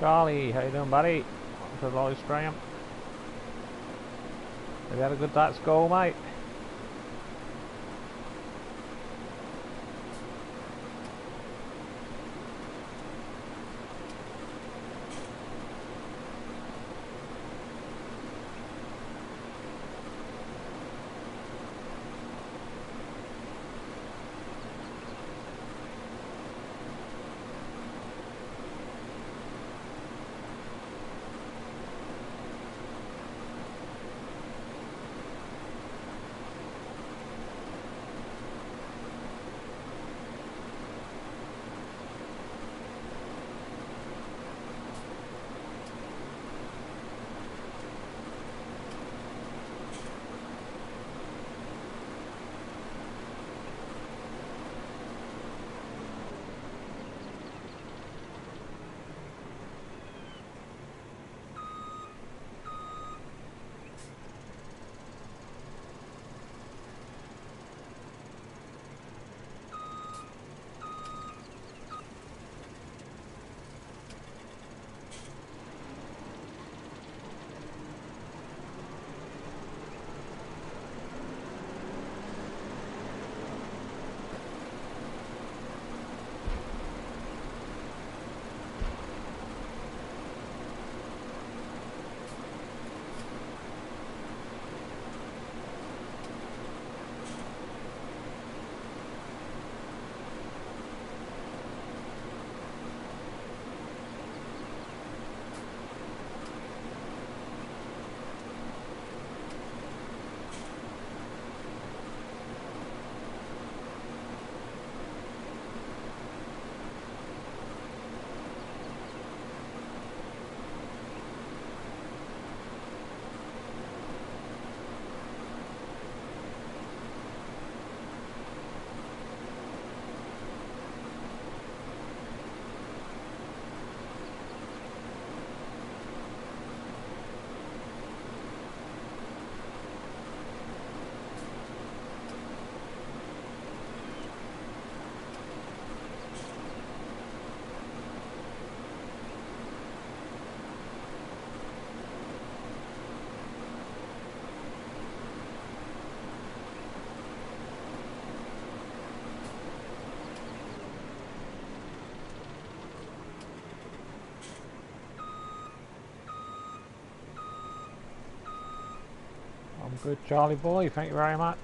Charlie, how you doing, buddy? Welcome to the live stream. Have you had a good day at school, mate? I'm good, Charlie boy, thank you very much.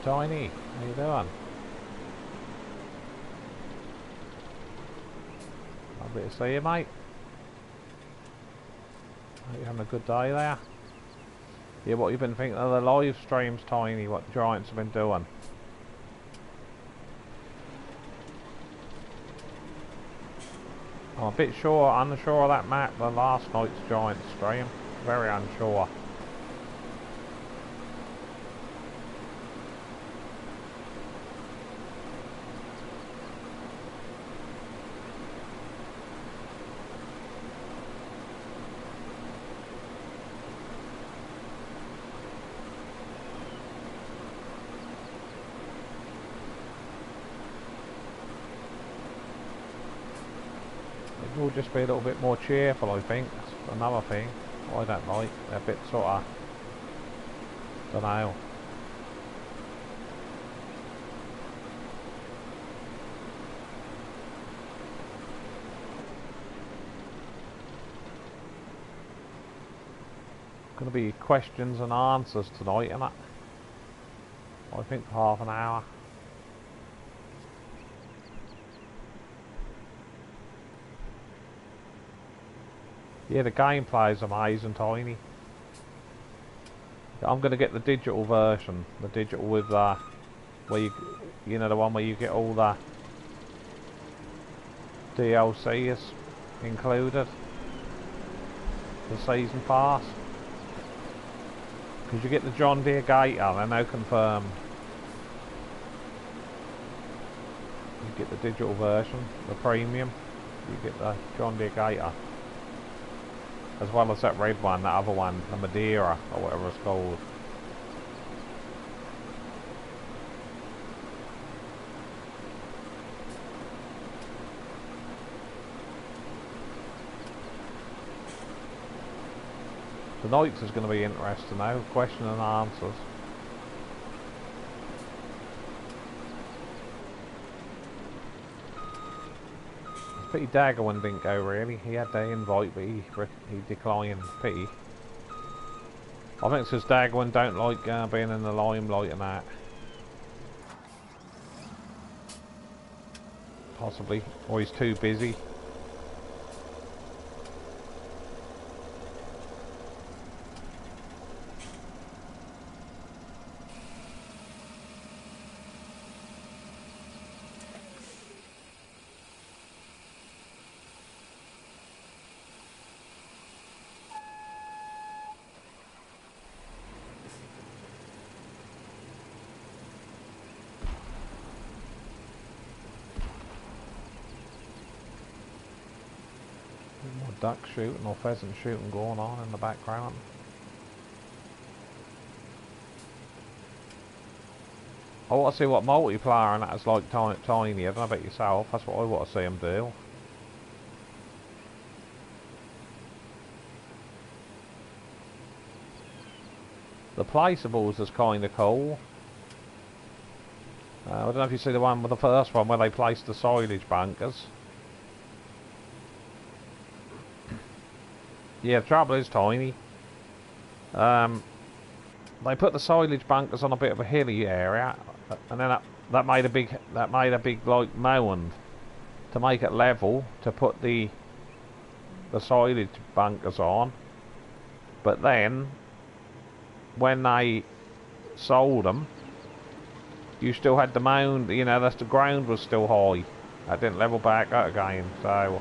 Hello Tiny, how you doing? Lovely to see you, mate. Hope you're having a good day there. Yeah, what you been thinking of the live streams, Tiny? What Giants have been doing? I'm a bit unsure of that map, the last night's Giants stream. Very unsure. It will just be a little bit more cheerful, I think. That's another thing I don't like. They're a bit sort of, don't know. Going to be questions and answers tonight, isn't it? I think half an hour. Yeah, the gameplay is amazing, Tiny. I'm going to get the digital version, the digital with where you know, the one where you get all the DLCs included, the season pass. Because you get the John Deere Gator, they're now confirmed. You get the digital version, the premium. You get the John Deere Gator. As well as that red one, that other one, the Madeira, or whatever it's called. Tonight's is going to be interesting now, question and answers. Pity Daggerwin didn't go really. He had the invite, but he declined. Pity. I think it's because Daggerwin don't like being in the limelight and that. Possibly. Or he's too busy. Duck shooting or pheasant shooting going on in the background. I want to see what multiplayer and that is like Tiny. I don't know about yourself. That's what I want to see them do. The placeables is kind of cool. I don't know if you see the one with the first one where they placed the silage bunkers. Yeah, the trouble is, Tiny. They put the silage bunkers on a bit of a hilly area, and then that made a big like mound to make it level to put the silage bunkers on. But then, when they sold them, you still had the mound. You know, the ground was still high. That didn't level back out again. So.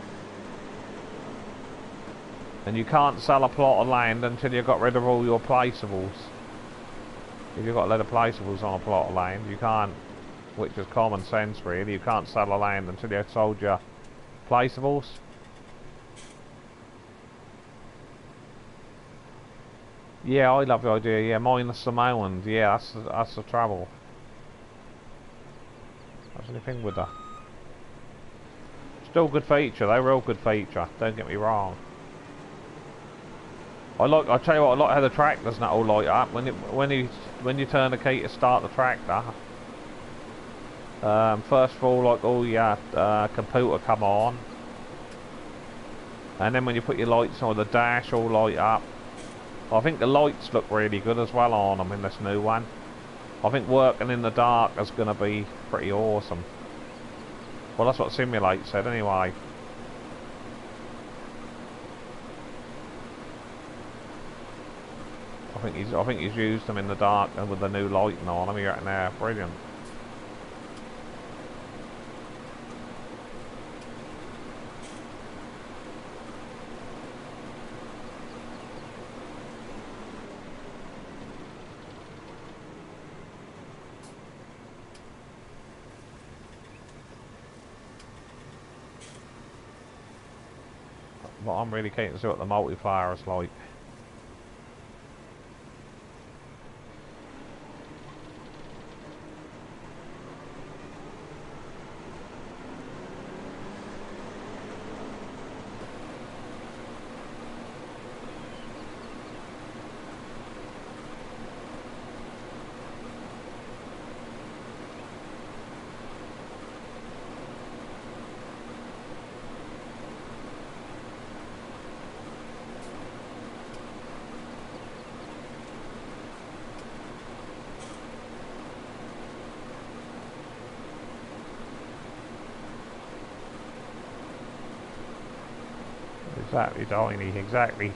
And you can't sell a plot of land until you've got rid of all your placeables. If you've got a lot of placeables on a plot of land, you can't, which is common sense really, you can't sell a land until you've sold your placeables. Yeah, I love the idea, yeah, minus the mound, yeah, that's the trouble. That's the thing with that. Still good feature, though, real good feature, don't get me wrong. I tell you what, I like how the tractor's not all light up when you turn the key to start the tractor. First of all, like all your computer come on, and then when you put your lights on, the dash all light up. I think the lights look really good as well on them in this new one. I think working in the dark is going to be pretty awesome. Well, that's what Simulate said anyway. I think he's used them in the dark and with the new lighting on them. You're there, brilliant. But I'm really keen to see what the multiplayer is like. Exactly, Tiny, exactly.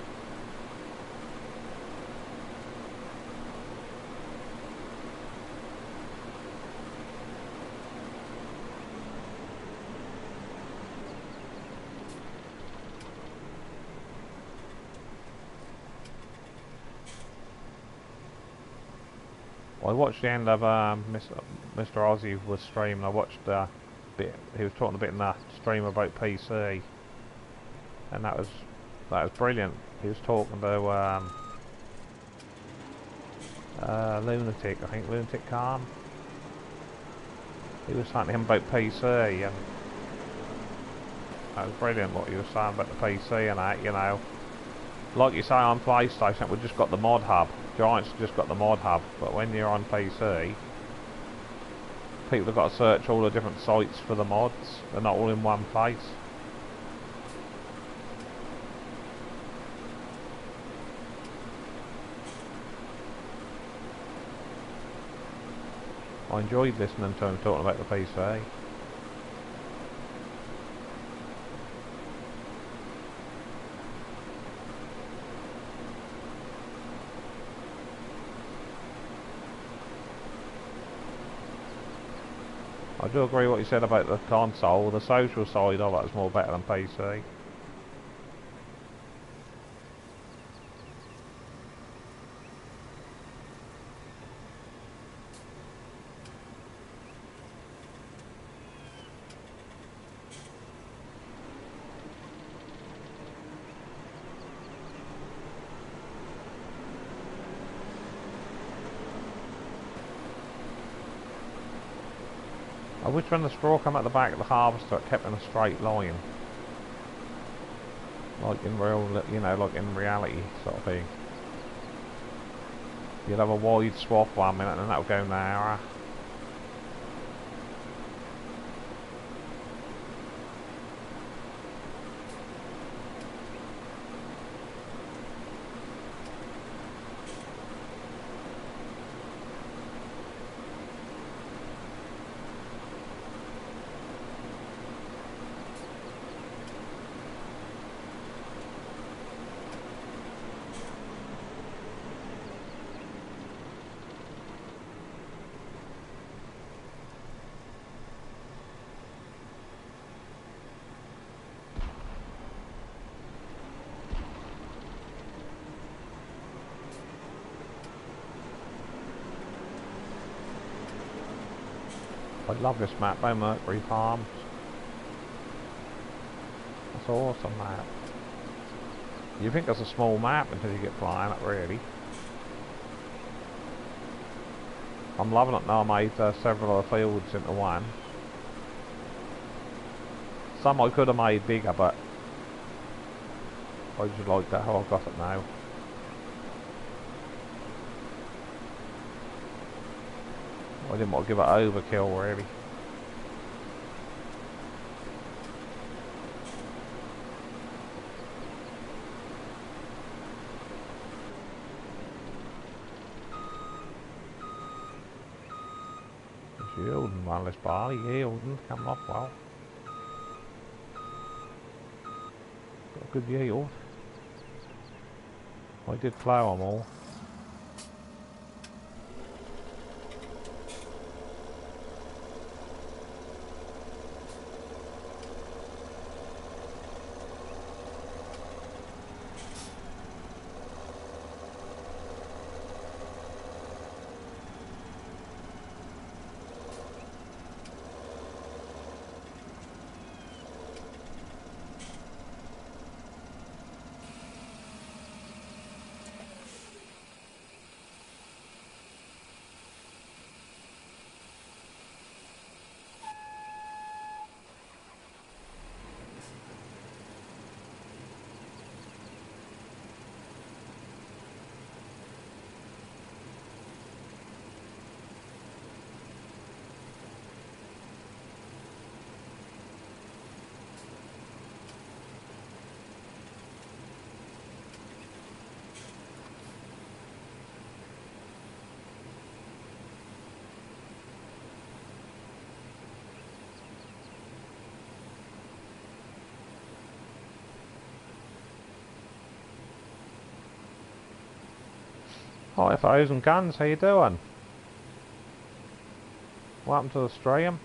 I watched the end of Mr. Ozzy was streaming. I watched a bit. He was talking a bit in the stream about PC, and that was brilliant. He was talking to Lunatic, I think Lunatic Khan. He was talking to him about PC, and that was brilliant what he was saying about the PC and that. You know, like you say on PlayStation, we've just got the mod hub. Giants just got the mod hub, but when you're on PC, people have got to search all the different sites for the mods. They're not all in one place. I enjoyed listening to him talking about the PC. I do agree what you said about the console. The social side of it is more better than PC. I wish when the straw came at the back of the harvester it kept in a straight line. Like in real, you know, like in reality sort of thing. You'd have a wide swath 1 minute and then that would go narrower. I love this map by Mercury Farms. That's an awesome map. You think it's a small map until you get flying it, really. I'm loving it now. I made several of the fields into one. Some I could have made bigger, but I just like that how I've got it now. I didn't want to give it overkill, really. Yielding well, this barley, yielding, coming off well. Got a good yield. I did plough them all. Hi, 1,000 guns, how you doing? What happened to the stream?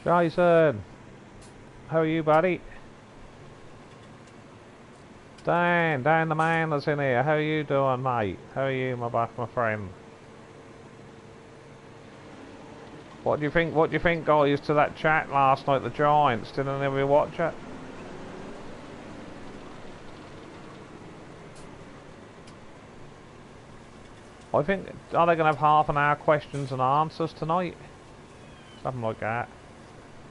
Jason, how are you, buddy? Dan the man that's in here, how are you doing, mate? How are you, my friend? What do you think, guys, to that chat last night, the Giants? Did any of you watch it? I think, are they going to have half an hour questions and answers tonight? Something like that.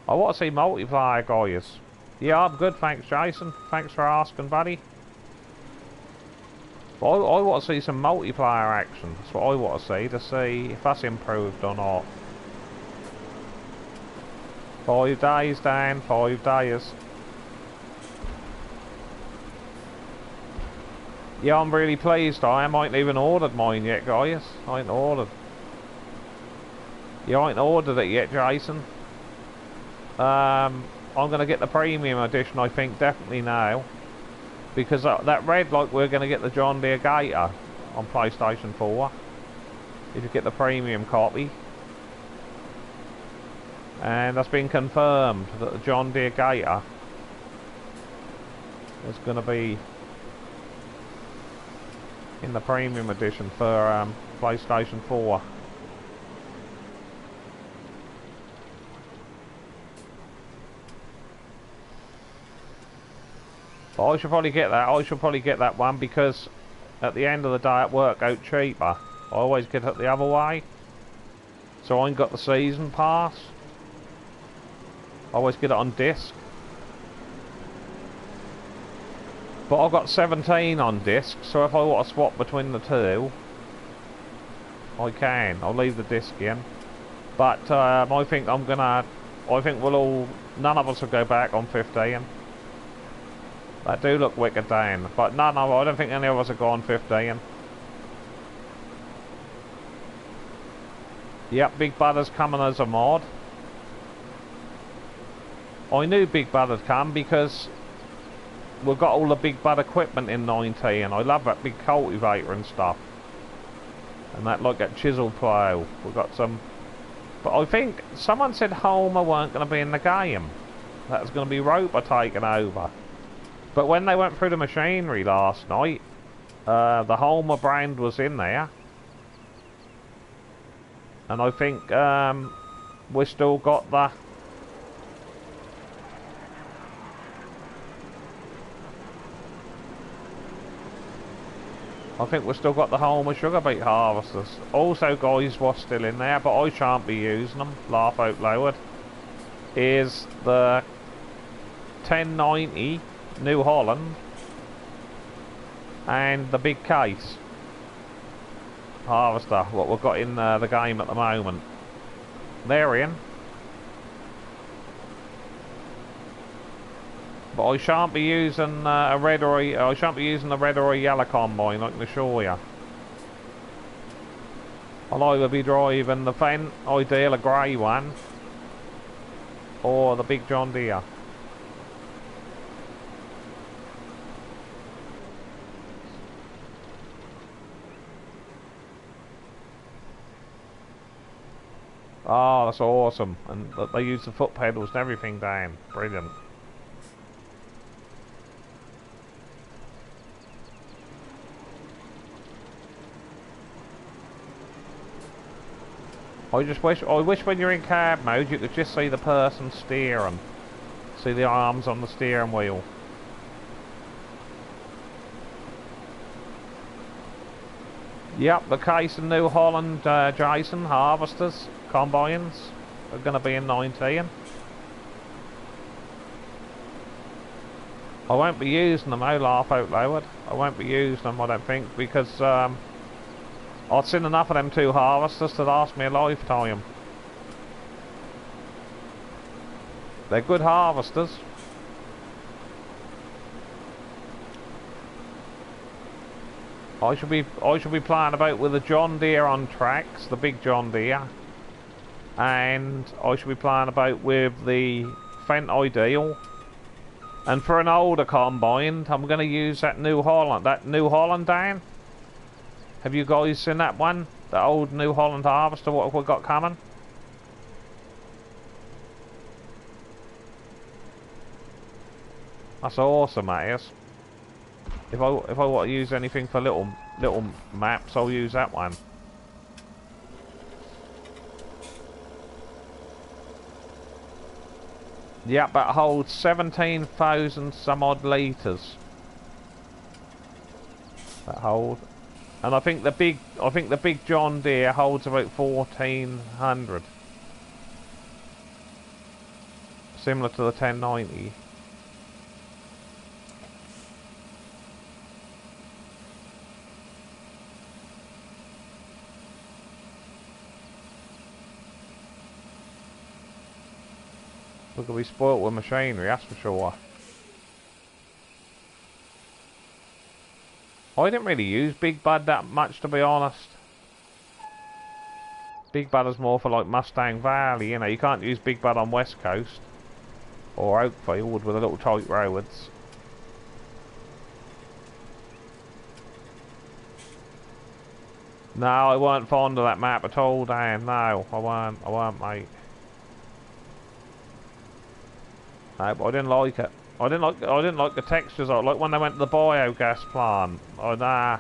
I want to see multiplayer, guys. Yeah, I'm good, thanks, Jason. Thanks for asking, buddy. But I want to see some multiplayer action. That's what I want to see if that's improved or not. 5 days, Dan, 5 days. Yeah, I'm really pleased. I ain't even ordered mine yet, guys. I ain't ordered. You ain't ordered it yet, Jason. I'm going to get the premium edition, I think, definitely now. Because that read like we're going to get the John Deere Gator on PlayStation 4. If you get the premium copy. And that's been confirmed that the John Deere Gator is going to be in the premium edition for PlayStation 4. But I should probably get that. I should probably get that one because at the end of the day it worked out cheaper. I always get it the other way. So I ain't got the season pass. I always get it on disc. But I've got 17 on disc, so if I want to swap between the two, I can. I'll leave the disc in. But I think we'll all, none of us will go back on 15. That do look wicked, Dan. But I don't think any of us will go on 15. Yep, Big Budder's coming as a mod. I knew Big Budder'd come because we've got all the Big Bud equipment in 19. I love that big cultivator and stuff. And that, like, that chisel plough. We've got some... But I think someone said Homer weren't going to be in the game. That was going to be Roper taking over. But when they went through the machinery last night, the Homer brand was in there. And I think we've still got the... I think we've still got the Homer sugar beet harvesters. Also, guys, what's still in there, but I shan't be using them, laugh out loud, is the 1090 New Holland and the big case harvester, what we've got in the game at the moment. They're in. But I shan't be using I shan't be using the red or a yellow combine, I can assure you. I'll either be driving the Fendt Ideal, a grey one, or the big John Deere. Oh, that's awesome. And they use the foot pedals and everything, Dan. Brilliant. I wish when you're in cab mode you could just see the person steering. See the arms on the steering wheel. Yep, the case in New Holland, Jason, harvesters, combines are going to be in 19. I won't be using them, laugh out loud. I won't be using them, I don't think, because I've seen enough of them two harvesters to last me a lifetime. They're good harvesters. I should be playing about with the John Deere on tracks, the big John Deere, and I should be playing about with the Fendt Ideal. And for an older combine, I'm going to use that New Holland. That New Holland, Dan? Have you guys seen that one? The old New Holland harvester, what have we got coming? That's awesome, that is. If I want to use anything for little maps, I'll use that one. Yep, that holds 17,000 some odd litres. That hold, and I think the big John Deere holds about 1,400. Similar to the 1090. We're going to be spoilt with machinery, that's for sure. I didn't really use Big Bud that much, to be honest. Big Bud is more for like Mustang Valley, you know. You can't use Big Bud on West Coast or Oakfield with the little tight roads. No, I weren't fond of that map at all, Dan. No, I weren't, mate. No, but I didn't like it. I didn't like the textures. Like when they went to the biogas plant. Oh nah.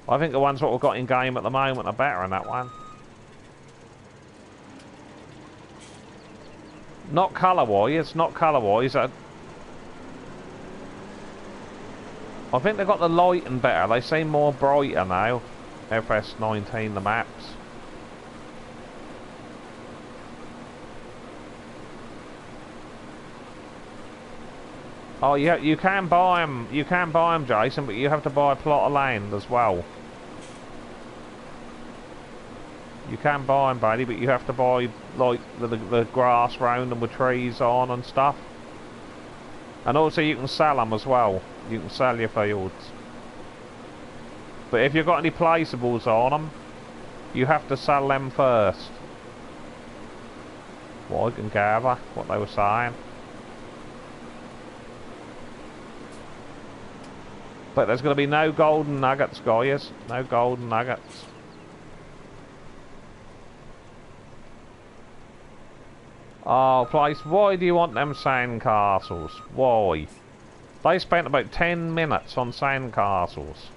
I think the ones what we've got in game at the moment are better than that one. Not colour-wise. Not colour-wise. I think they've got the lighting better. They seem more brighter now. FS19, the maps. Oh, yeah, you can buy them. You can buy them, Jason, but you have to buy a plot of land as well. You can buy them, buddy, but you have to buy like the grass round them with trees on and stuff. And also, you can sell them as well. You can sell your fields. But if you've got any placeables on them, you have to sell them first. Well, I can gather what they were saying. But there's going to be no golden nuggets, guys. No golden nuggets. Oh, place, why do you want them sand castles? Why? They spent about 10 minutes on sand castles.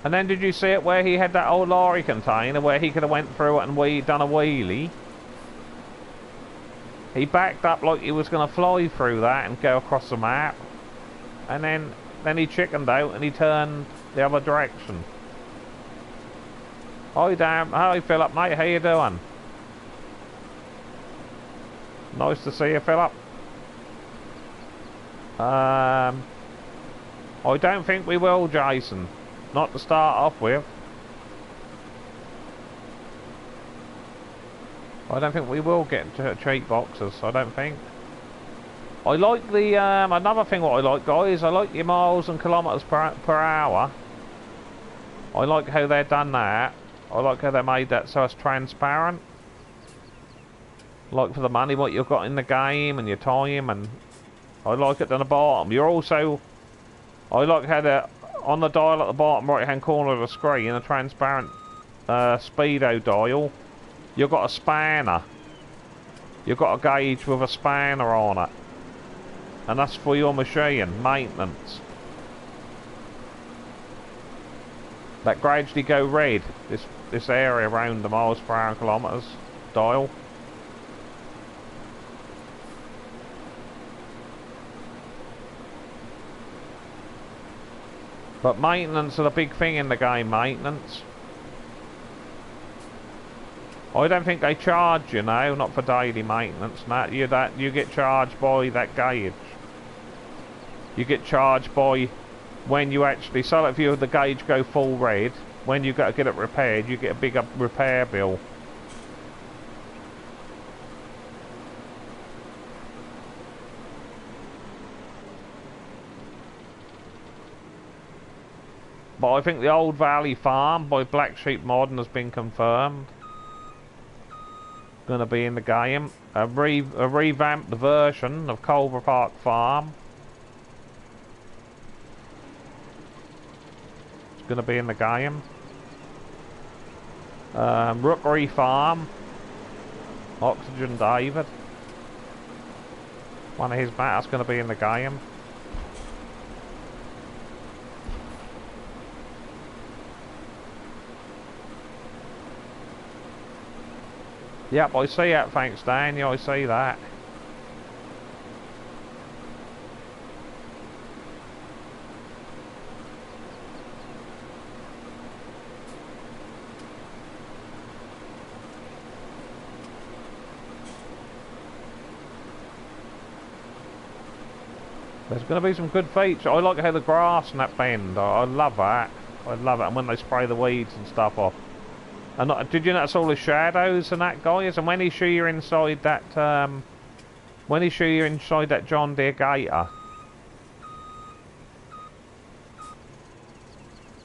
And then did you see it where he had that old lorry container where he could have went through it and done a wheelie? He backed up like he was going to fly through that and go across the map. And then he chickened out and he turned the other direction. Hi damn, hi Philip mate, how you doing? Nice to see you, Philip. I don't think we will, Jason. Not to start off with. I don't think we will get cheap boxes, I don't think. I like the, another thing what I like, guys, I like your miles and kilometres per hour. I like how they've done that. I like how they made that so it's transparent. Like for the money what you've got in the game and your time, and I like it on the bottom. You're also, I like how they're on the dial at the bottom right hand corner of the screen, a transparent speedo dial. You've got a spanner. You've got a gauge with a spanner on it. And that's for your machine, maintenance. That gradually go red, this area around the miles per hour and kilometres dial. But maintenance is a big thing in the game, maintenance. I don't think they charge you now, not for daily maintenance. You get charged by that gauge. You get charged by when you actually, so if you the gauge go full red, when you got to get it repaired, you get a bigger repair bill. But I think the Old Valley Farm by Black Sheep Modern has been confirmed. Going to be in the game. A revamped version of Culver Park Farm. It's going to be in the game. Rookery Farm. Oxygen David. One of his matters going to be in the game. Yep, I see that, thanks Daniel, I see that. There's going to be some good features. I like how the grass and that bend, I love that. I love it, and when they spray the weeds and stuff off. And did you notice all the shadows and that, guys? And when he show you inside that, John Deere Gator,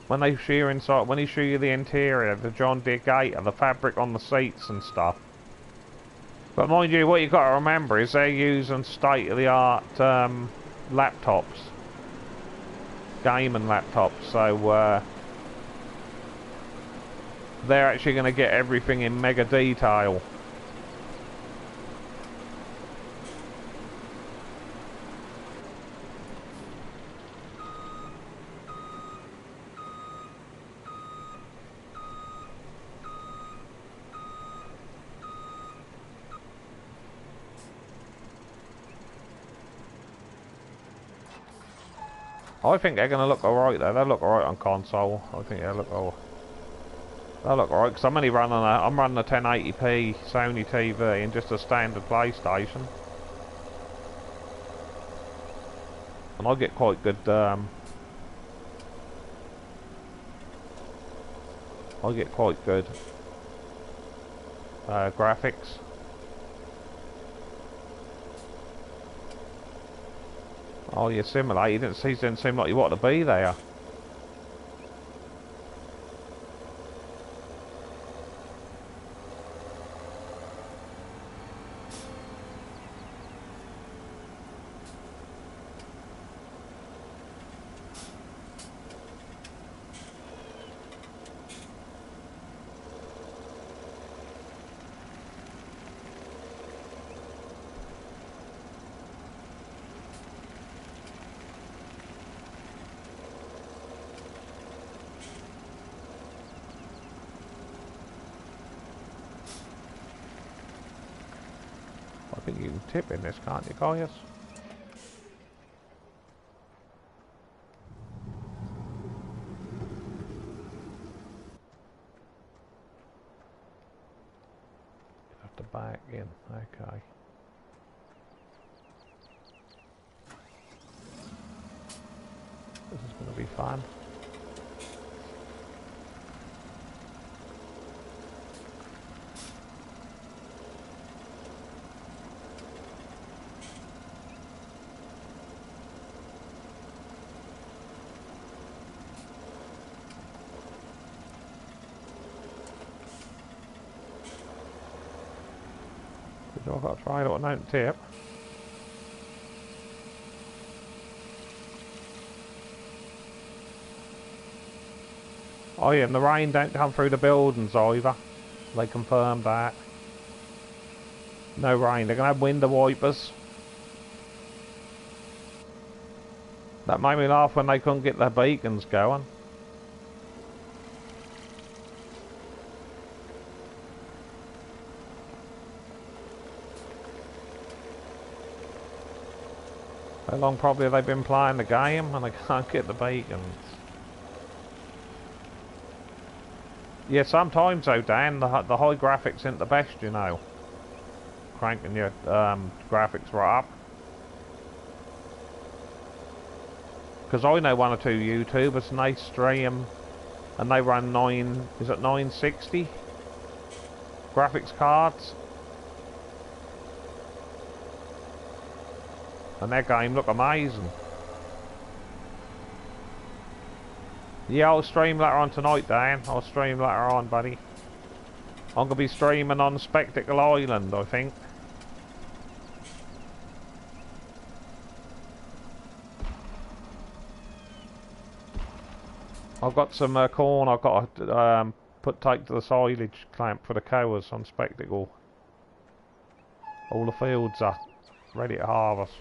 when they show you inside, when he show you the interior, the John Deere Gator, the fabric on the seats and stuff. But mind you, what you got to remember is they're using state-of-the-art laptops, gaming laptops. So. They're actually going to get everything in mega detail. I think they're going to look alright though. They'll look alright on console. I think they'll look alright. That look alright, because I'm only running I'm running a 1080p Sony TV and just a standard PlayStation. And I get quite good graphics. Oh, you simulate, you didn't seem like you wanted to be there. I think you can tip in this, can't you, guys? You have to back in, okay. This is going to be fun. So I've got to try it on out tip. Oh yeah, and the rain don't come through the buildings either. They confirmed that. No rain. They're going to have window wipers. That made me laugh when they couldn't get their beacons going. How long probably have they been playing the game and they can't get the beacons? Yeah, sometimes though, Dan, the high graphics ain't the best, you know. Cranking your graphics right up. Because I know one or two YouTubers and they stream and they run 960 graphics cards. And their game look amazing. Yeah, I'll stream later on tonight, Dan. I'll stream later on, buddy. I'm going to be streaming on Spectacle Island, I think. I've got some corn I've got to take to the silage clamp for the cows on Spectacle. All the fields are ready to harvest.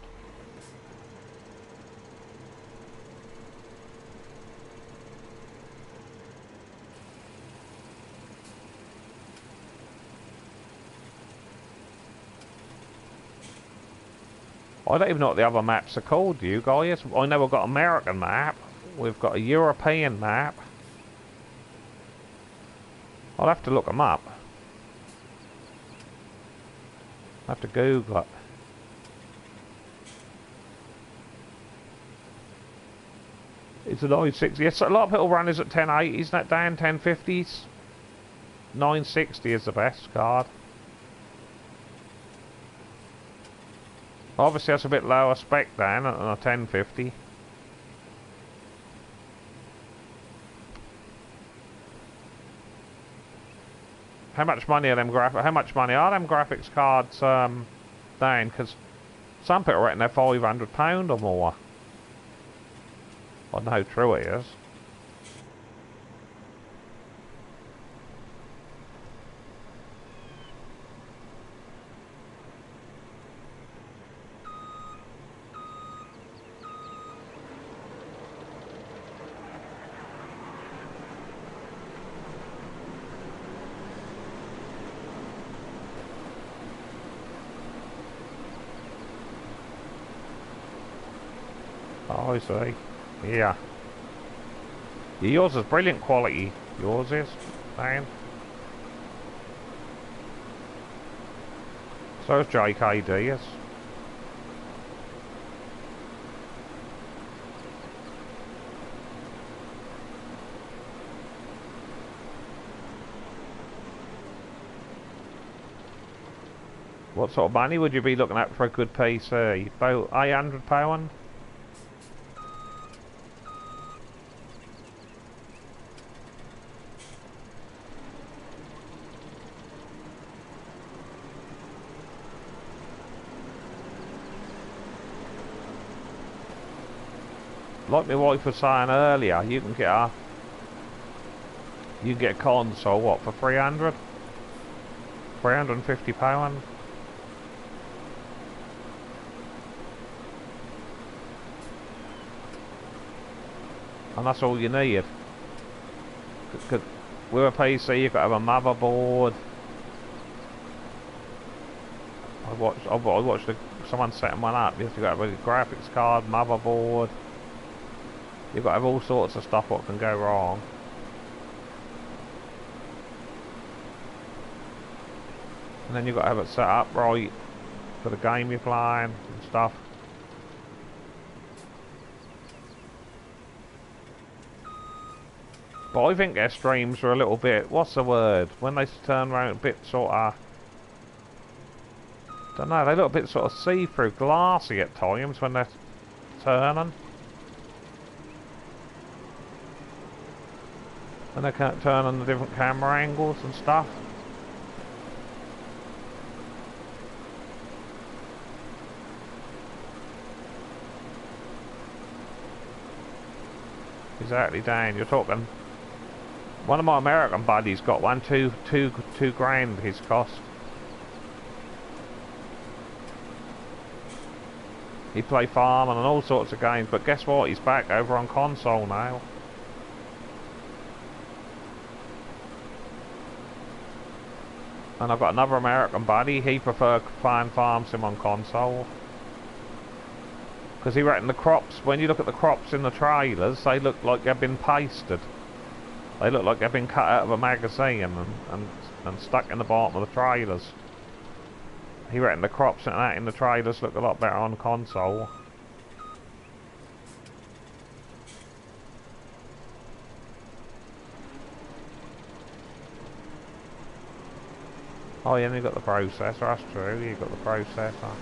I don't even know what the other maps are called, you guys. I know we've got an American map. We've got a European map. I'll have to look them up. I'll have to Google it. It's a 960. Yes, a lot of people run is at 1080s, isn't that Dan? 1050s? 960 is the best card. Obviously that's a bit lower spec, Dan, than a 1050. How much money are them graphics cards, Dan? Because some people reckon they're £500 or more. I don't know how true it is. Oh, I see. Yeah. Yours is brilliant quality. Yours is, man. So is JKD's. What sort of money would you be looking at for a good PC? About £800? Like my wife was saying earlier, you can get a console, what, for 300? £350? And that's all you need. Cause with a PC you've got to have a motherboard. I watched someone setting one up. You've got to have a graphics card, motherboard. You've got to have all sorts of stuff what can go wrong. And then you've got to have it set up right for the game you're playing and stuff. But I think their streams are a little bit, what's the word? When they turn around a bit sort of, don't know, they look a bit sort of see-through, glassy at times when they're turning. And they can't turn on the different camera angles and stuff. Exactly, Dan. You're talking. One of my American buddies got one, two grand his cost. He played farming and all sorts of games, but guess what? He's back over on console now. And I've got another American buddy. He preferred playing farm sim on console. Because he reckoned the crops, when you look at the crops in the trailers, they look like they've been pasted. They look like they've been cut out of a magazine and stuck in the bottom of the trailers. He reckoned the crops and that in the trailers look a lot better on console. Oh yeah, and you got the processor, that's true, you got the processor.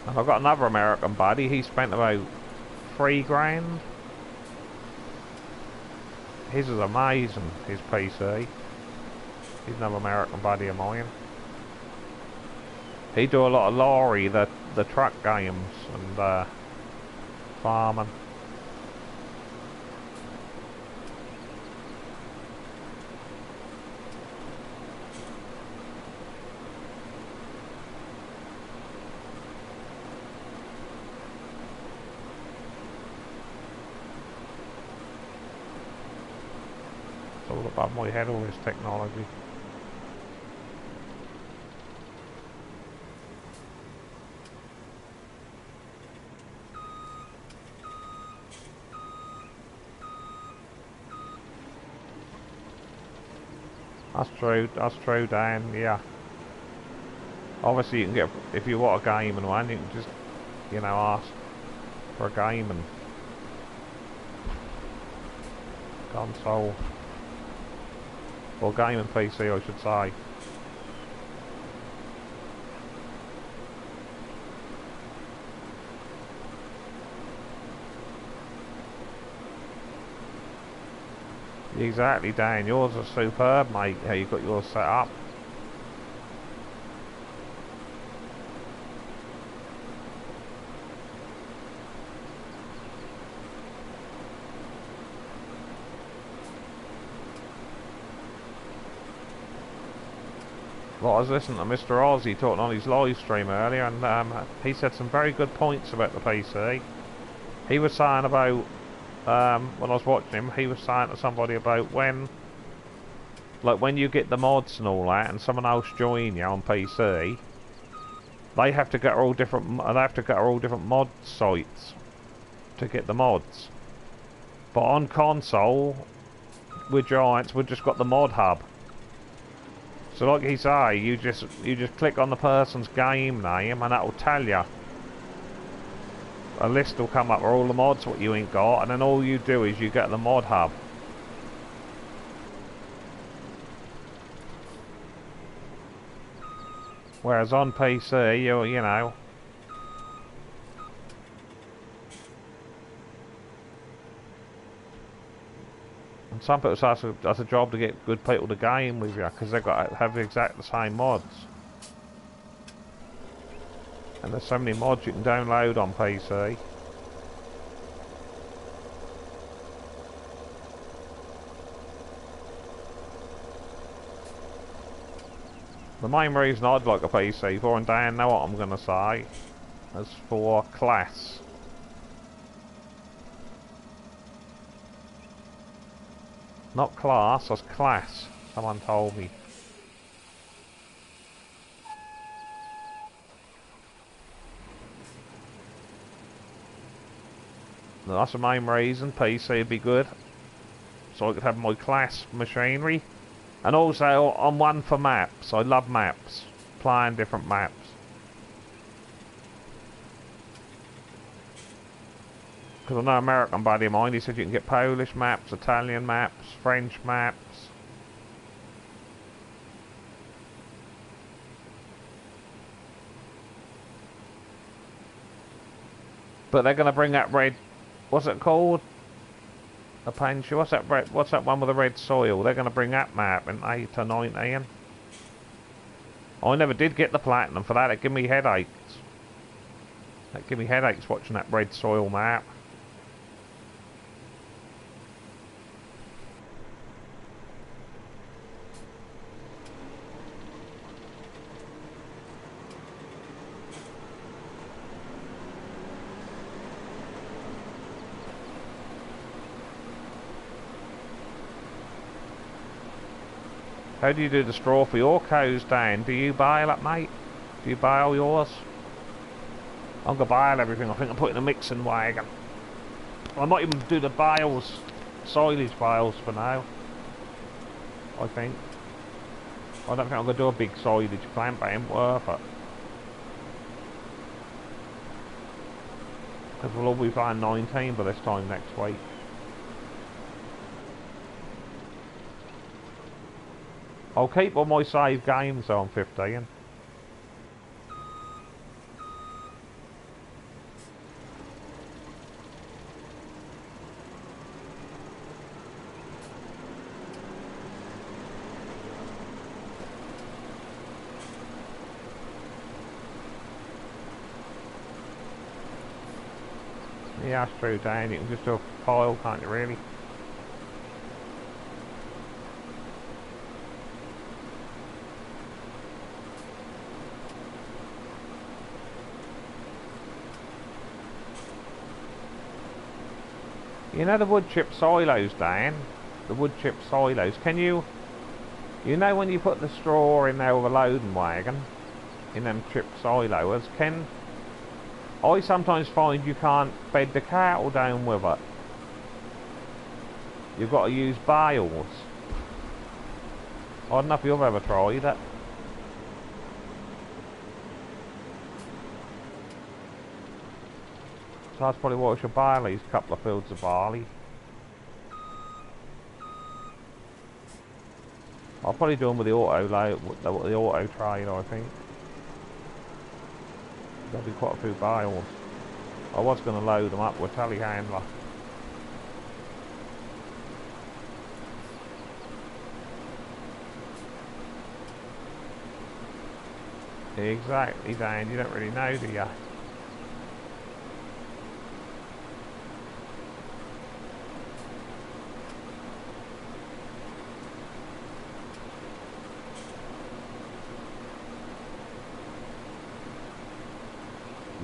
And I've got another American buddy, he spent about 3 grand. His is amazing, his PC. He's another American buddy of mine. He do a lot of lorry, the truck games, and farming. It's all above my head, all this technology. That's true, Dan, yeah. Obviously you can get, if you want a game and one, you can just, you know, ask for a game and console. Or game and PC, I should say. Exactly, Dan. Yours are superb, mate. How you got yours set up. Well, I was listening to Mr. Ozzy talking on his live stream earlier, and he said some very good points about the PC. He was saying about, when I was watching him, he was saying to somebody about when you get the mods and all that, and someone else join you on PC, they have to go to all different mod sites to get the mods. But on console, with Giants, we've just got the mod hub. So like he say, you just click on the person's game name and that'll tell you. A list will come up with all the mods what you ain't got, and then all you do is you get the mod hub. Whereas on PC, you know. And some people say that's a job to get good people to game with you, because they've got to have the same mods. And there's so many mods you can download on PC. The main reason I'd like a PC for, and Dan know what I'm going to say, is for class. Not class, that's class, someone told me. That's the main reason PC would be good, so I could have my class machinery. And also, I'm one for maps. I love maps, playing different maps. Because I know an American buddy of mine, he said you can get Polish maps, Italian maps, French maps. But they're going to bring that red, what's it called? A pension, what's that one with the red soil? They're going to bring that map in 8 or 19. I never did get the platinum for that, it gave me headaches. That give me headaches watching that red soil map. How do you do the straw for your cows, Dan? Do you bale it, mate? Do you bale yours? I'm going to bale everything. I think I'm putting a mixing wagon. I might even do the bales, silage bales for now. I think. I don't think I'm going to do a big silage plant, but it ain't worth it. Because we'll all be playing 19 by this time next week. I'll keep all my save games on 15. Yeah, that's true, Dan. You can just do a pile, can't you, really? You know the wood chip silos, Dan? The wood chip silos. Can you... You know when you put the straw in there with a loading wagon, in them chip silos, I sometimes find you can't bed the cattle down with it. You've got to use bales. I don't know if you've ever tried it. So that's probably what I should buy, these couple of fields of barley. I'll probably do them with the auto trade, I think. There'll be quite a few bales. I was going to load them up with telehandler. Exactly, Dan. You don't really know, do you?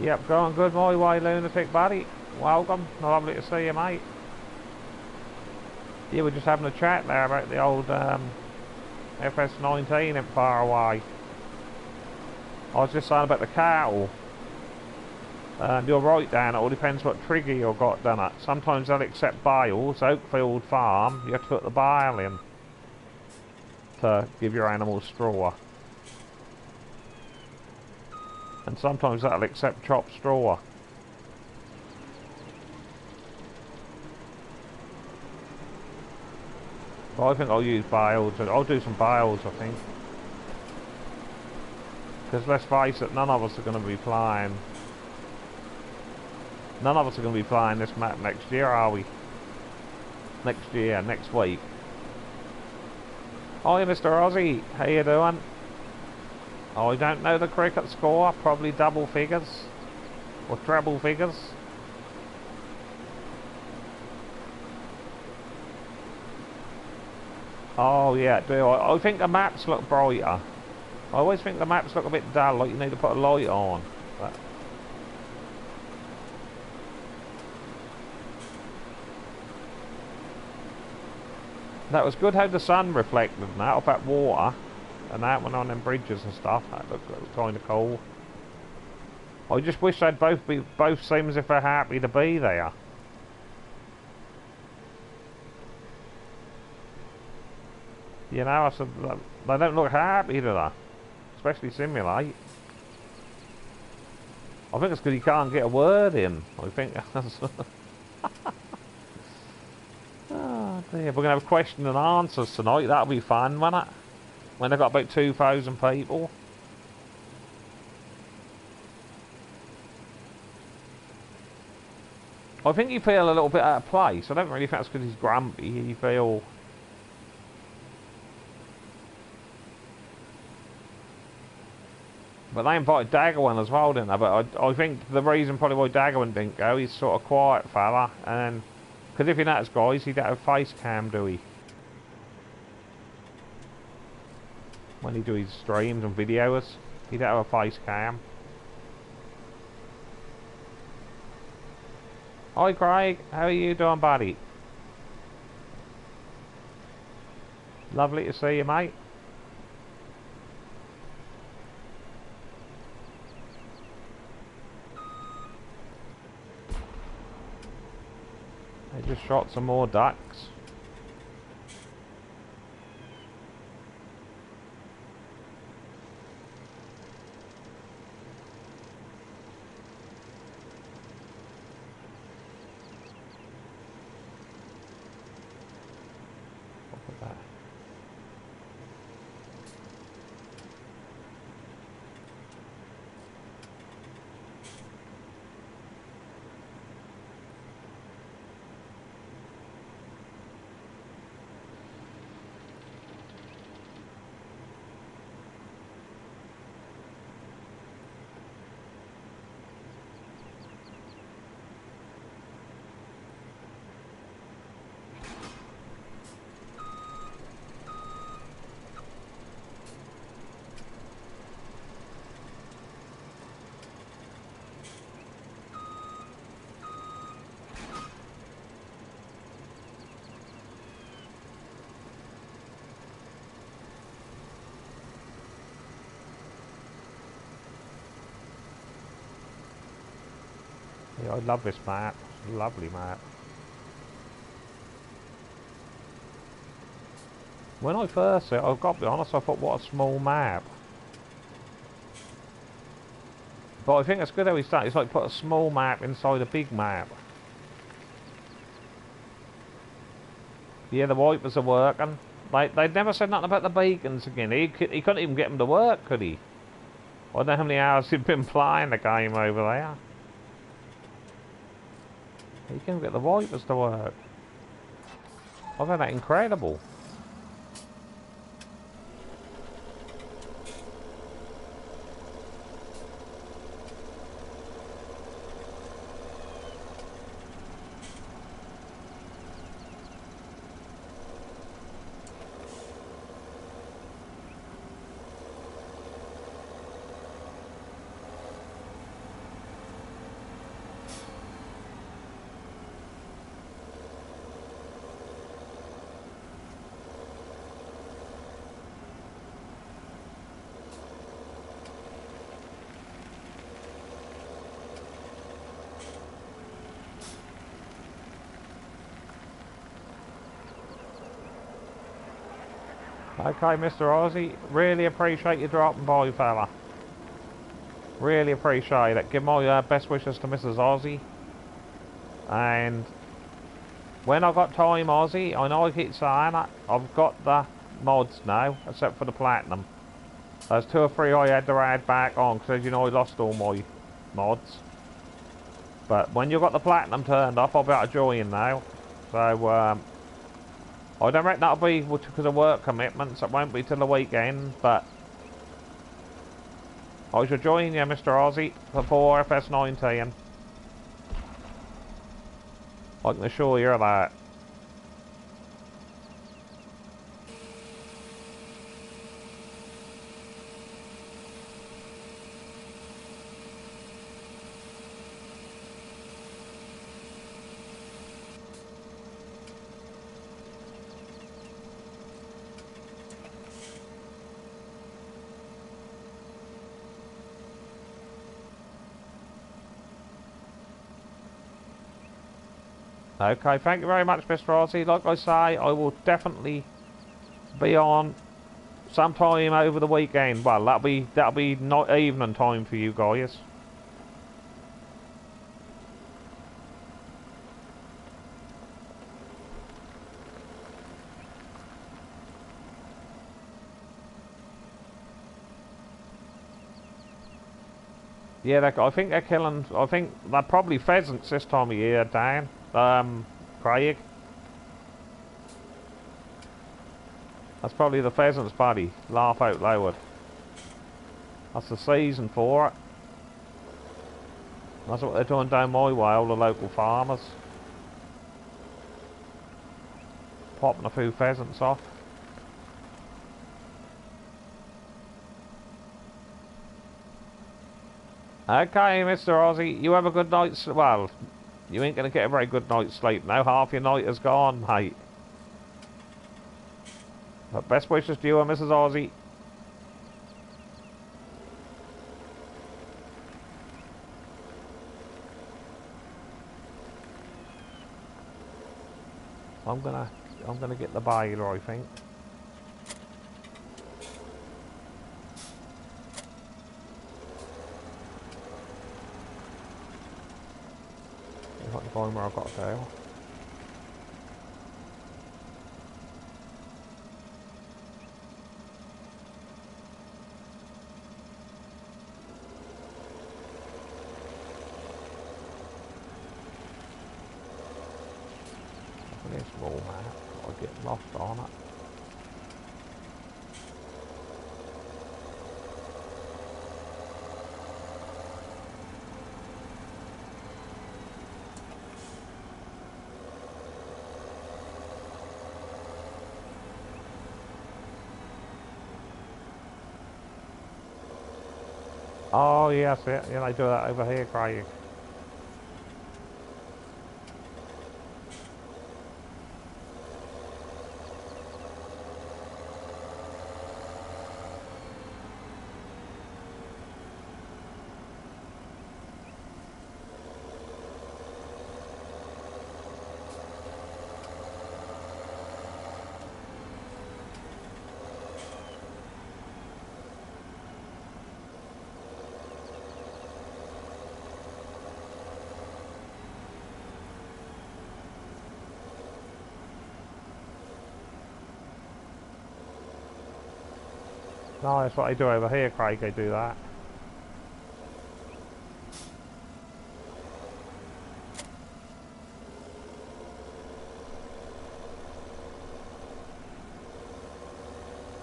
Yep, going good my way, lunatic buddy. Welcome, lovely to see you, mate. Yeah, we're just having a chat there about the old FS19 in far away. I was just saying about the cattle. And you're right, Dan, it all depends what trigger you've got done it. Sometimes they'll accept bales. Oakfield Farm, you have to put the bale in to give your animals straw. And sometimes that'll accept chopped straw. But I think I'll use bales. I'll do some bales, I think. Because let's face it, none of us are going to be playing. None of us are going to be playing this map next year, are we? Next year, next week. Hi, Mr. Aussie. How you doing? Oh, I don't know the cricket score. Probably double figures. Or treble figures. Oh, yeah, do I think the maps look brighter. I always think the maps look a bit dull, like you need to put a light on. But that was good how the sun reflected and that off that water. And that went on them bridges and stuff. That looked kind of cool. I just wish they'd both seem as if they're happy to be there. You know, I said they don't look happy, do they? Especially Simulate. I think it's because you can't get a word in. I think that's... Oh dear, we're going to have question and answers tonight. That'll be fun, won't it? When they've got about 2,000 people. I think you feel a little bit out of place. I don't really think that's because he's grumpy. You feel... But they invited Daggerwin as well, didn't they? But I think the reason probably why Daggerwin didn't go, he's sort of quiet fella, and because if you notice, guys, he don't have face cam, do he? When he do his streams and videos, he don't have a face cam. Hi Craig, how are you doing, buddy? Lovely to see you, mate. They just shot some more ducks. Look at that. Yeah, I love this map. Lovely map. When I first saw it, I've got to be honest, I thought, what a small map. But I think it's good how he started. It's like put a small map inside a big map. Yeah, the wipers are working. Like, they'd never said nothing about the beacons again. He couldn't even get them to work, could he? I don't know how many hours he'd been playing the game over there. He couldn't get the wipers to work. I found that incredible. Okay, Mr. Aussie, really appreciate you dropping by, fella. Really appreciate it. Give my best wishes to Mrs. Aussie. And when I've got time, Aussie, I know I keep saying it, I've got the mods now, except for the platinum. There's 2 or 3 I had to add back on, because as you know, I lost all my mods. But when you've got the platinum turned off, I'll be able to join now. So, I don't reckon that'll be because of work commitments. It won't be till the weekend, but I shall join you, Mr. Aussie, before FS19. I can assure you of that. Okay, thank you very much, Mr. Aussie. Like I say, I will definitely be on sometime over the weekend. Well, that'll be not evening time for you guys. Yeah, I think they're killing. I think they're probably pheasants this time of year, Dan. Craig. That's probably the pheasants, buddy. Laugh out loud. That's the season for it. That's what they're doing down my way, all the local farmers. Popping a few pheasants off. Okay, Mr. Aussie, you have a good night's... Well, you ain't going to get a very good night's sleep now. Half your night is gone, mate. But best wishes to you and Mrs. Aussie. I'm gonna get the baler, I think. If I can find where I've got to go. This wall, man. I get lost on it. Oh yes, yeah, they do that over here, Craig. No, that's what they do over here, Craig. They do that.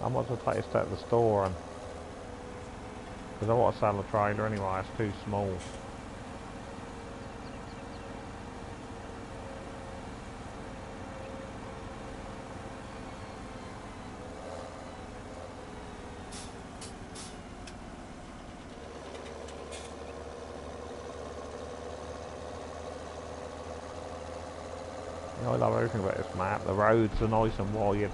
I want to take a step to the store and because I want to sell the trailer anyway. It's too small. You know, I love everything about this map. The roads are nice and wide.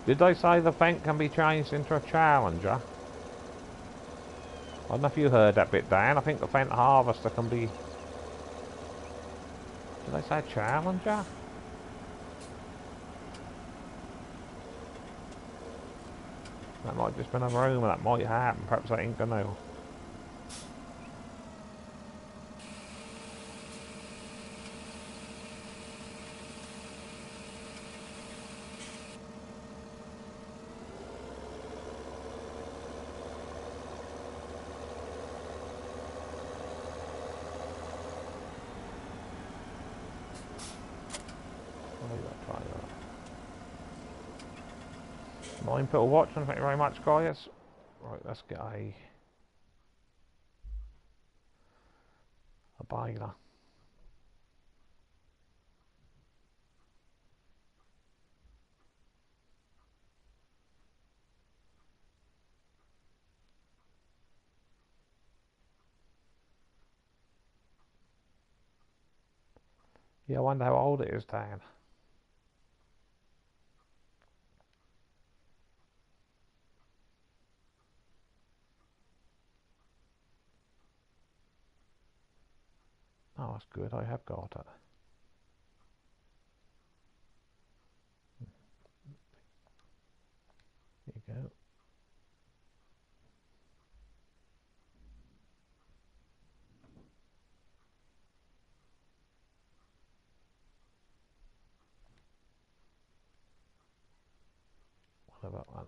Did they say the Fendt can be changed into a Challenger? I don't know if you heard that bit, Dan. I think the Fendt Harvester can be... Did they say Challenger? That might just been a rumour. That might happen. Perhaps I ain't gonna. Mind people watching, thank you very much, guys. Right, let's get a baler. Yeah, I wonder how old it is, Dan. Oh, that's good. I have got it. There you go. What about one?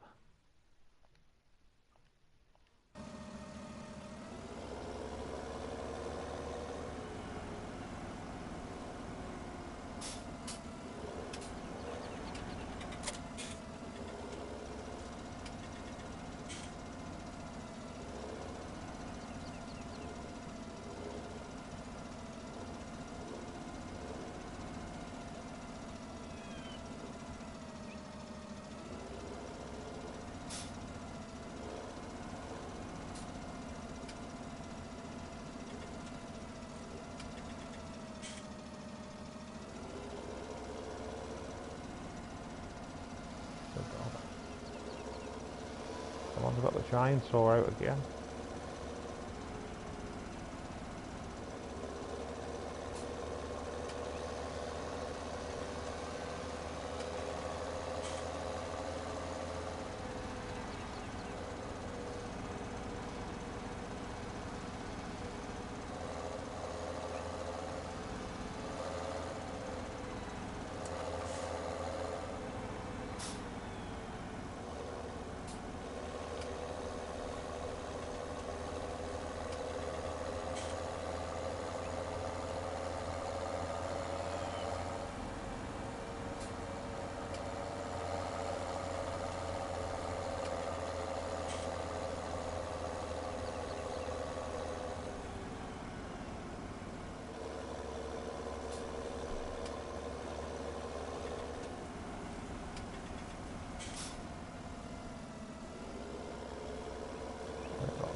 Someone's got the chainsaw out again.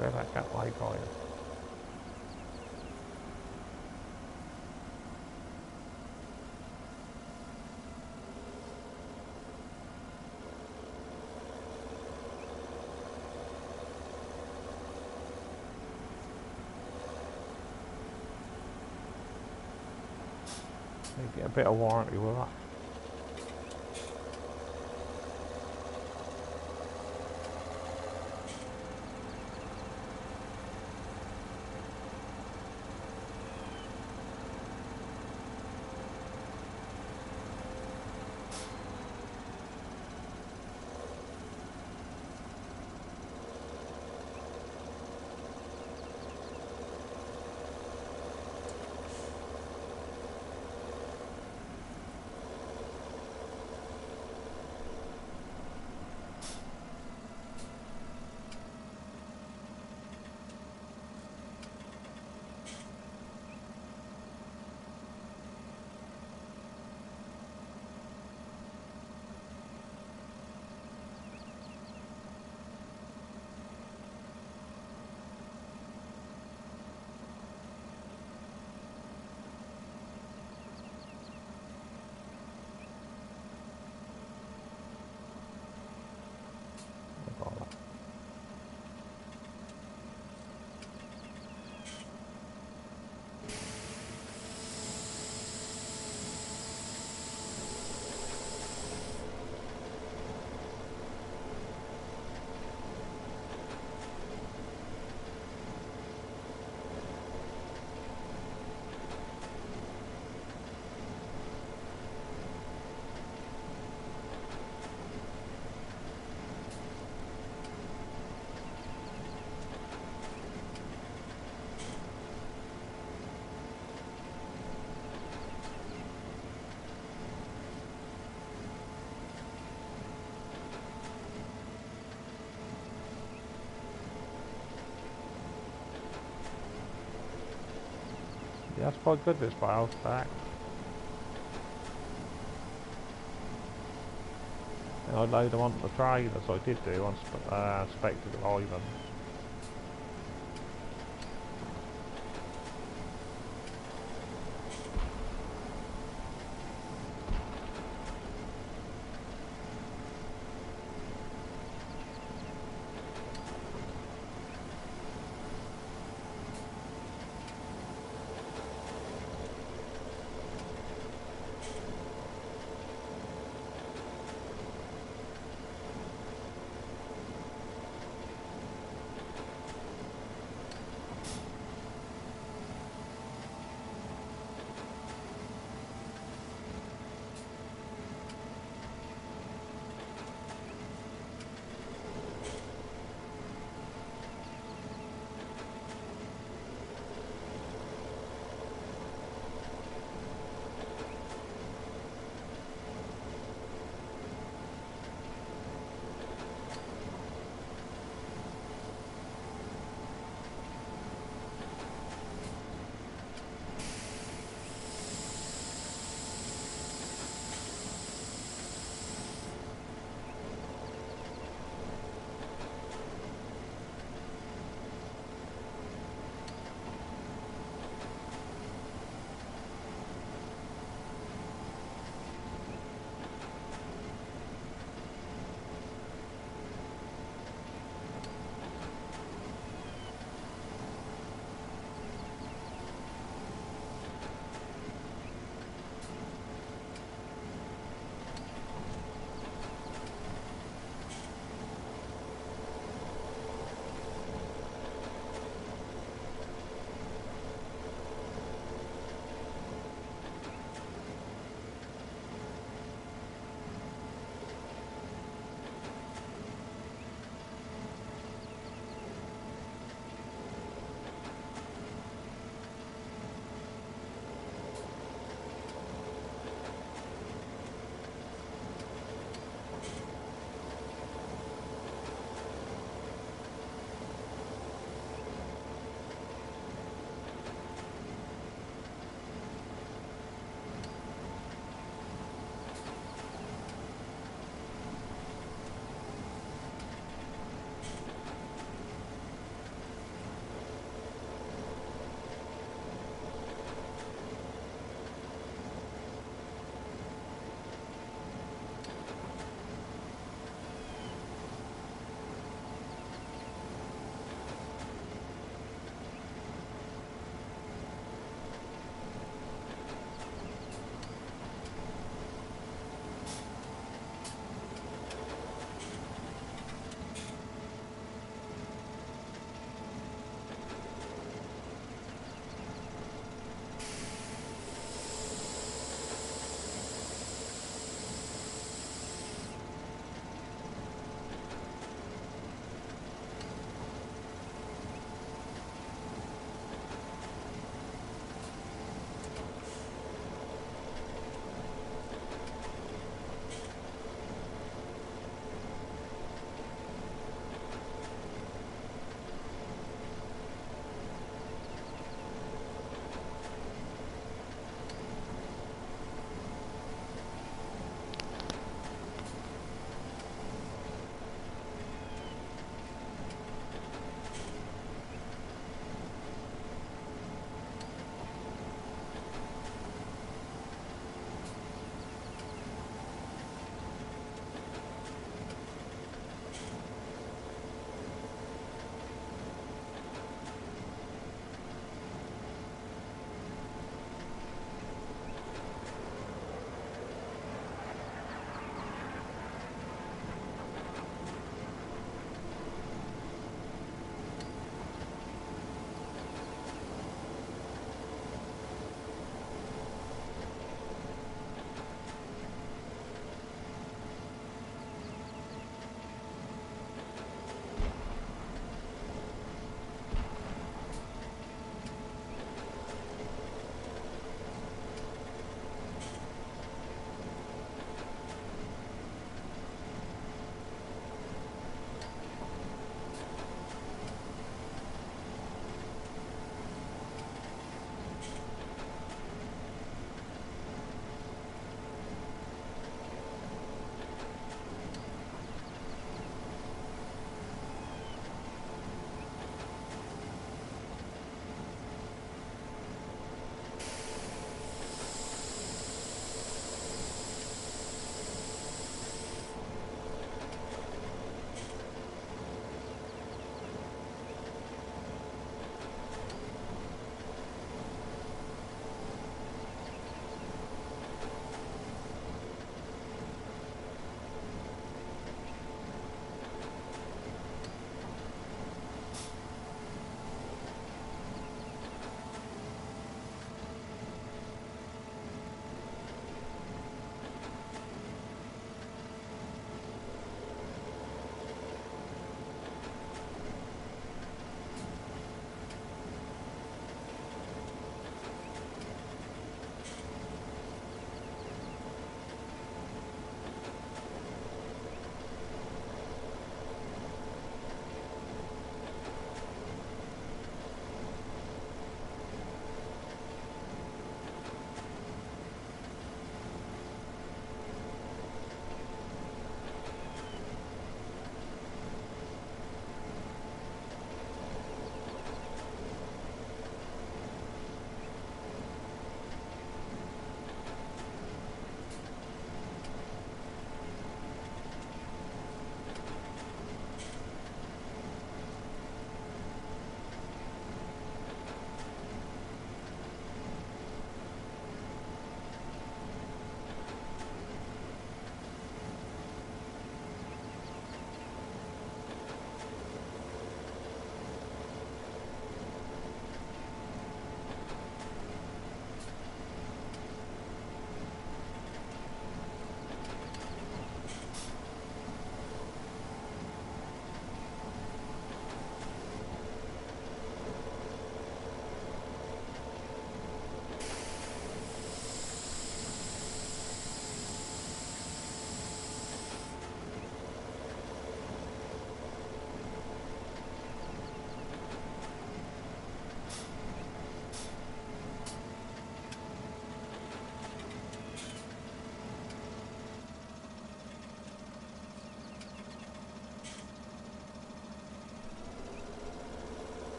Go back that way, guys. You get a bit of warranty with that. Yeah, that's quite good, this bale stack. And I load them onto the trailers, I did do on Spectre Island.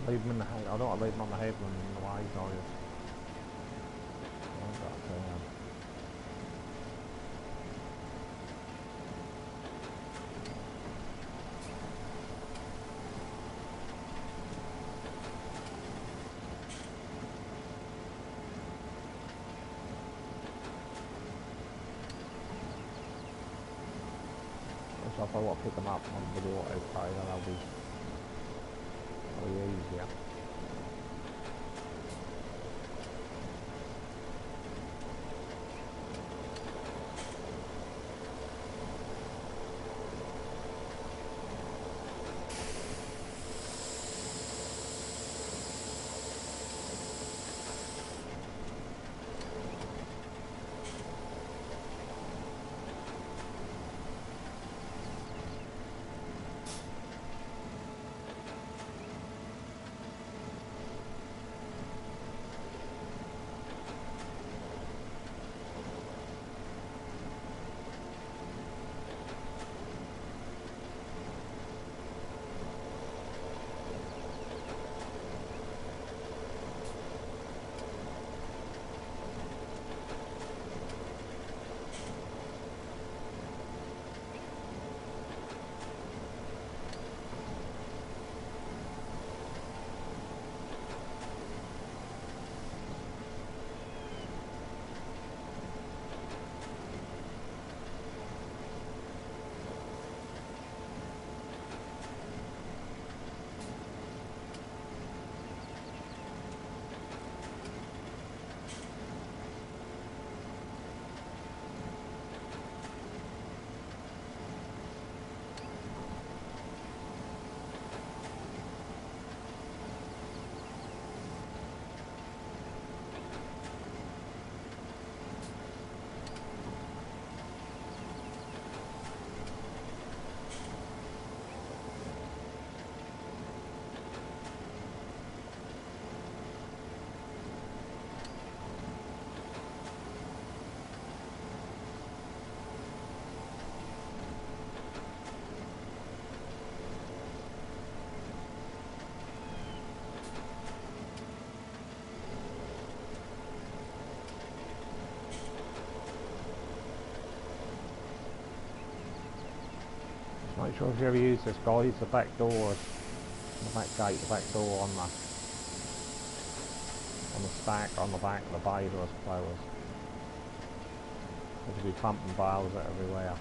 Leave them in the head. I don't want to leave them on the headland in the way, guys. So if I want to pick them up on the auto play, then that'll be easier. Make sure if you ever use this, guys, the back door, the back gate, the back door on the stack on the back of the bay doors closed. There'll be pumping bales everywhere.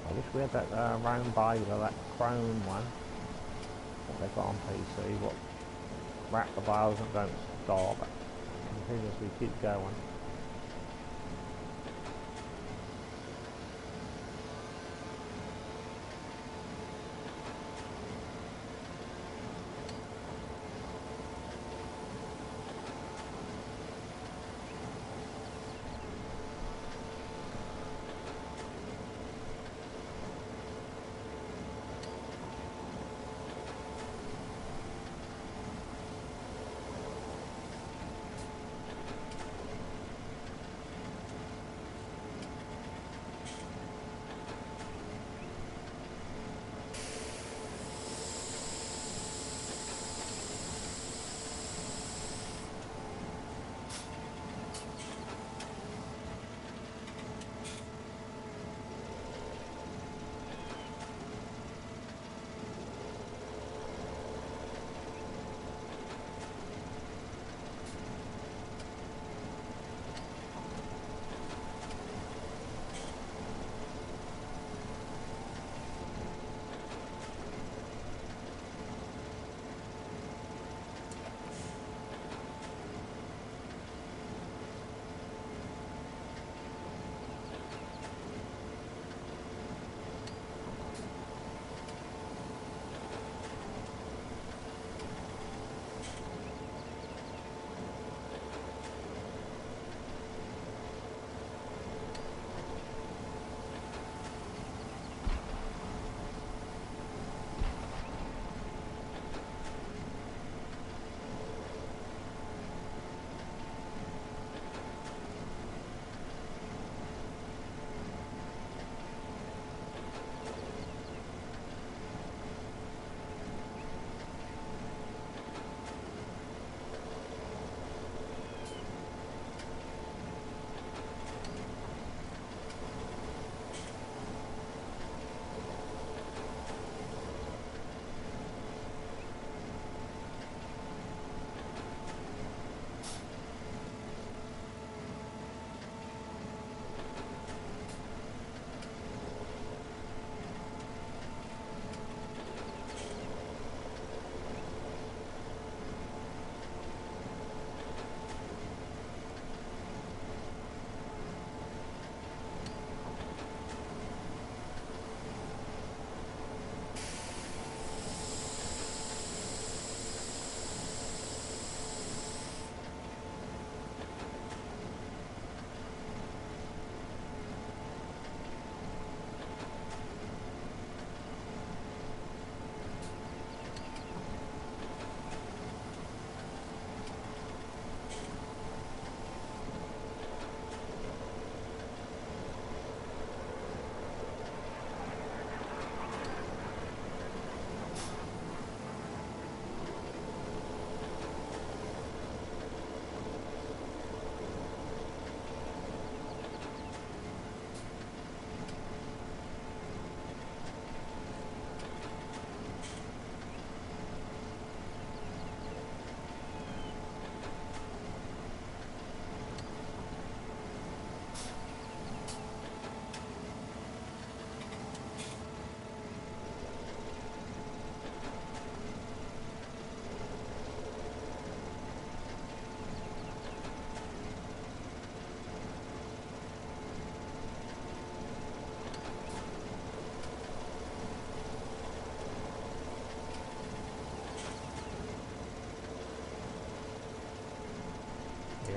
I wish we had that round baler, that chrome one, what they've got on PC, what wrap the bales and don't stop, continuously keep going.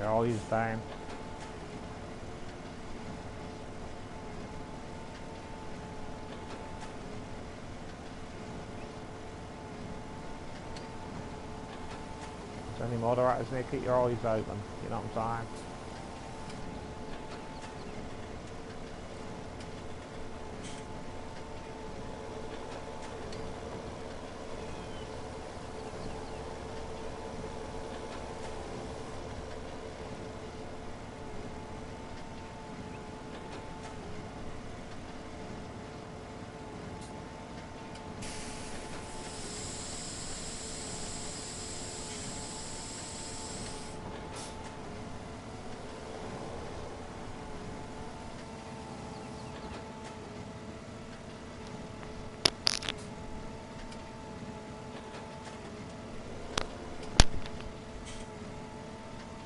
your eyes down. If there's any moderators there, keep your eyes open, you know what I'm saying?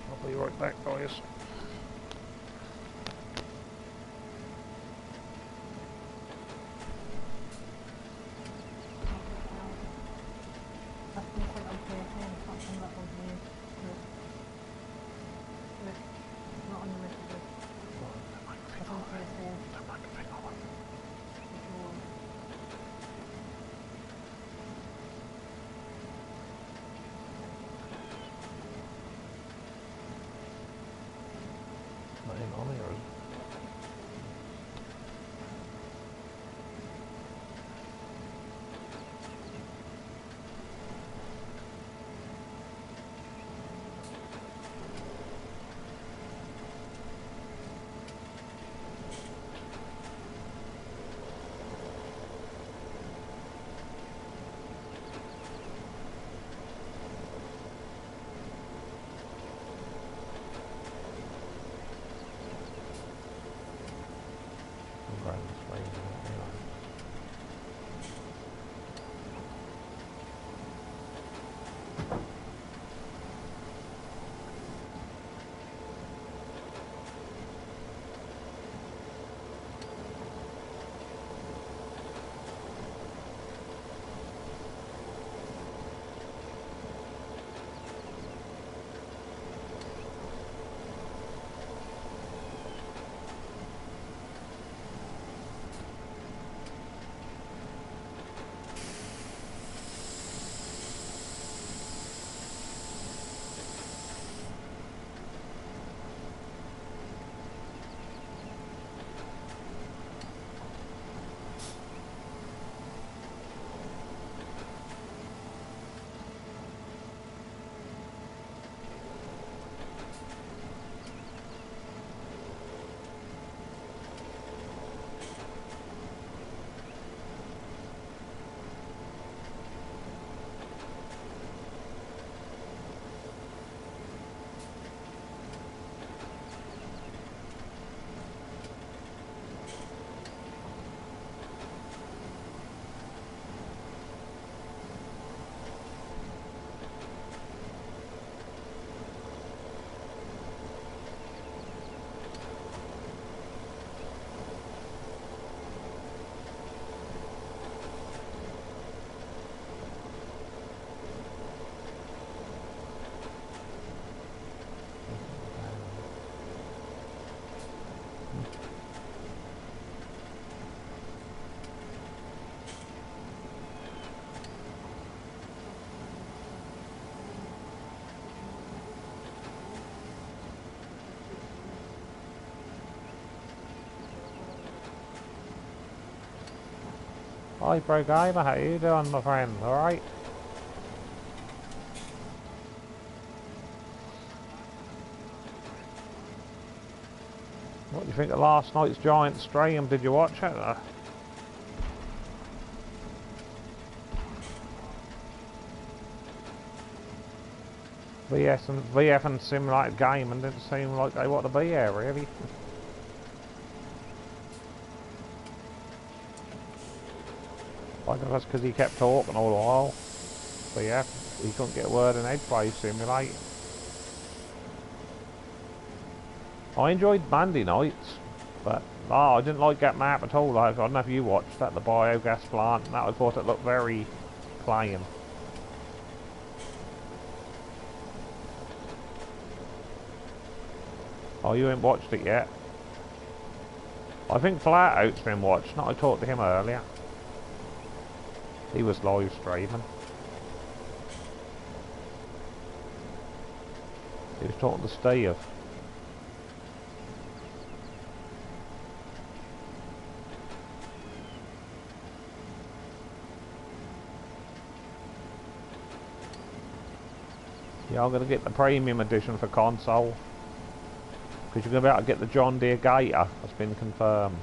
I'll be right back, guys. Nothing on here. Hi Bro Gamer, how you doing my friend, alright? What do you think of last night's giant stream? Did you watch it? VF and simulated gaming didn't seem like they want to be here really. I guess that's because he kept talking all the while. But yeah, he couldn't get a word in edgeways simulate. I enjoyed Monday nights, but I didn't like that map at all. I don't know if you watched that, the biogas plant, and that I thought it looked very plain. Oh, you ain't watched it yet? I think Flat-Out's been watched. I talked to him earlier. He was live streaming. He was talking to Steve. Yeah, I'm going to get the premium edition for console. Because you're going to be able to get the John Deere Gator. That's been confirmed.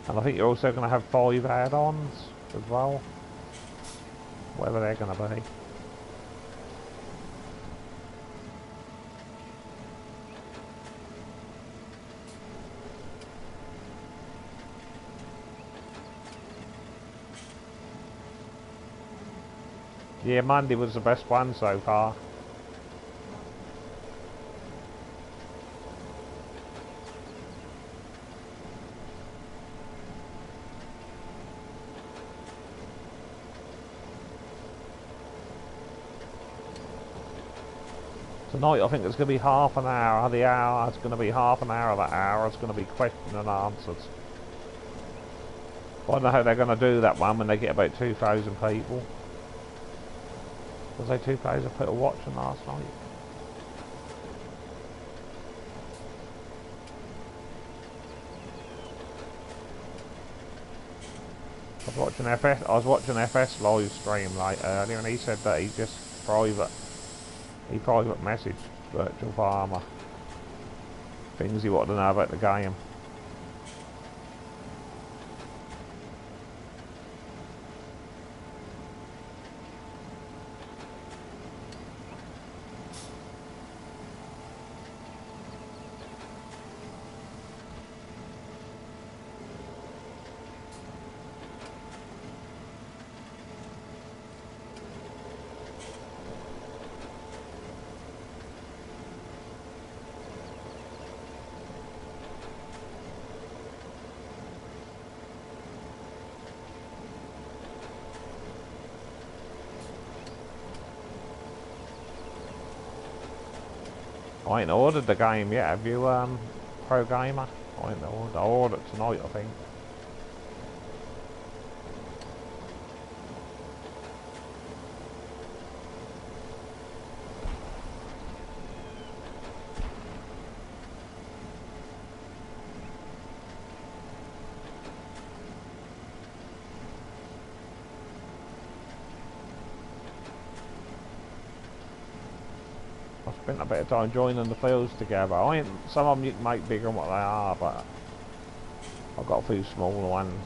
And I think you're also going to have 5 add-ons as well. Whatever they're going to be. Yeah, Monday was the best one so far. Tonight I think it's going to be half an hour. The hour, it's going to be half an hour of that hour. It's going to be question and answers. I don't know how they're going to do that one when they get about 2,000 people. Was there 2,000 people watching last night? I was watching FS live stream like earlier, and he said that he private messaged Virtual Farmer things he wanted to know about the game. I ain't ordered the game yet, have you, Pro Gamer? I ain't ordered. I ordered it tonight, I think. I spent a bit of time joining the fields together. Some of them you can make bigger than what they are, but I've got a few smaller ones.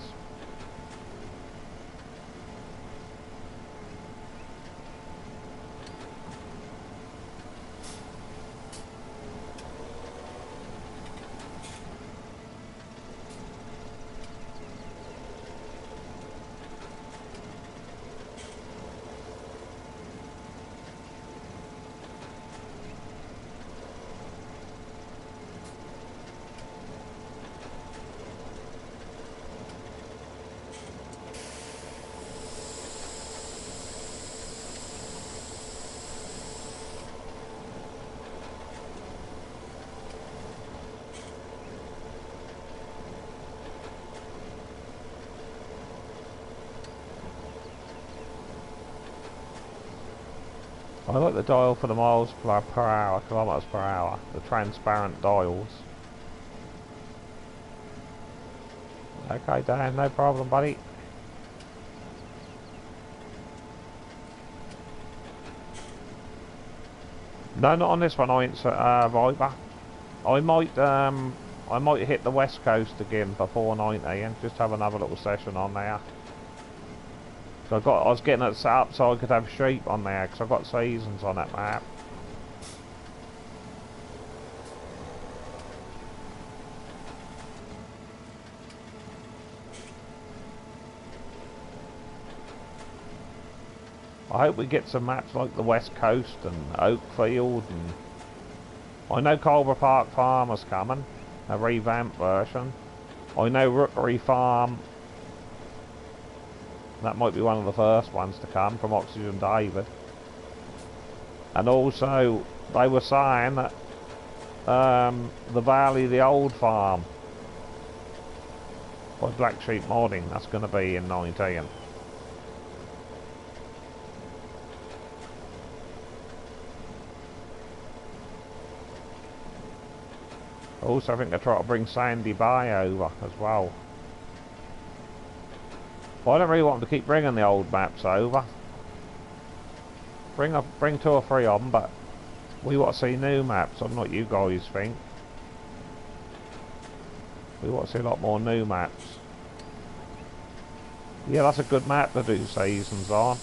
I like the dial for the miles per hour, kilometers per hour, the transparent dials. Okay, Dan, no problem, buddy. No, not on this one. I ain't Viper. I might hit the west coast again before 90 and just have another little session on there. So I was getting it set up so I could have sheep on there because I've got seasons on that map. I hope we get some maps like the West Coast and Oakfield, and I know Culver Park Farmer's coming, a revamped version. I know Rookery Farm, that might be one of the first ones to come from Oxygen David. And also, they were saying that the Valley, the old farm by Black Sheep Modding. That's going to be in 19. Also, I think they're trying to bring Sandy Bay over as well. Well, I don't really want them to keep bringing the old maps over. Bring 2 or 3 of them, but we want to see new maps. I don't know what you guys think. We want to see a lot more new maps. Yeah, that's a good map to do seasons on.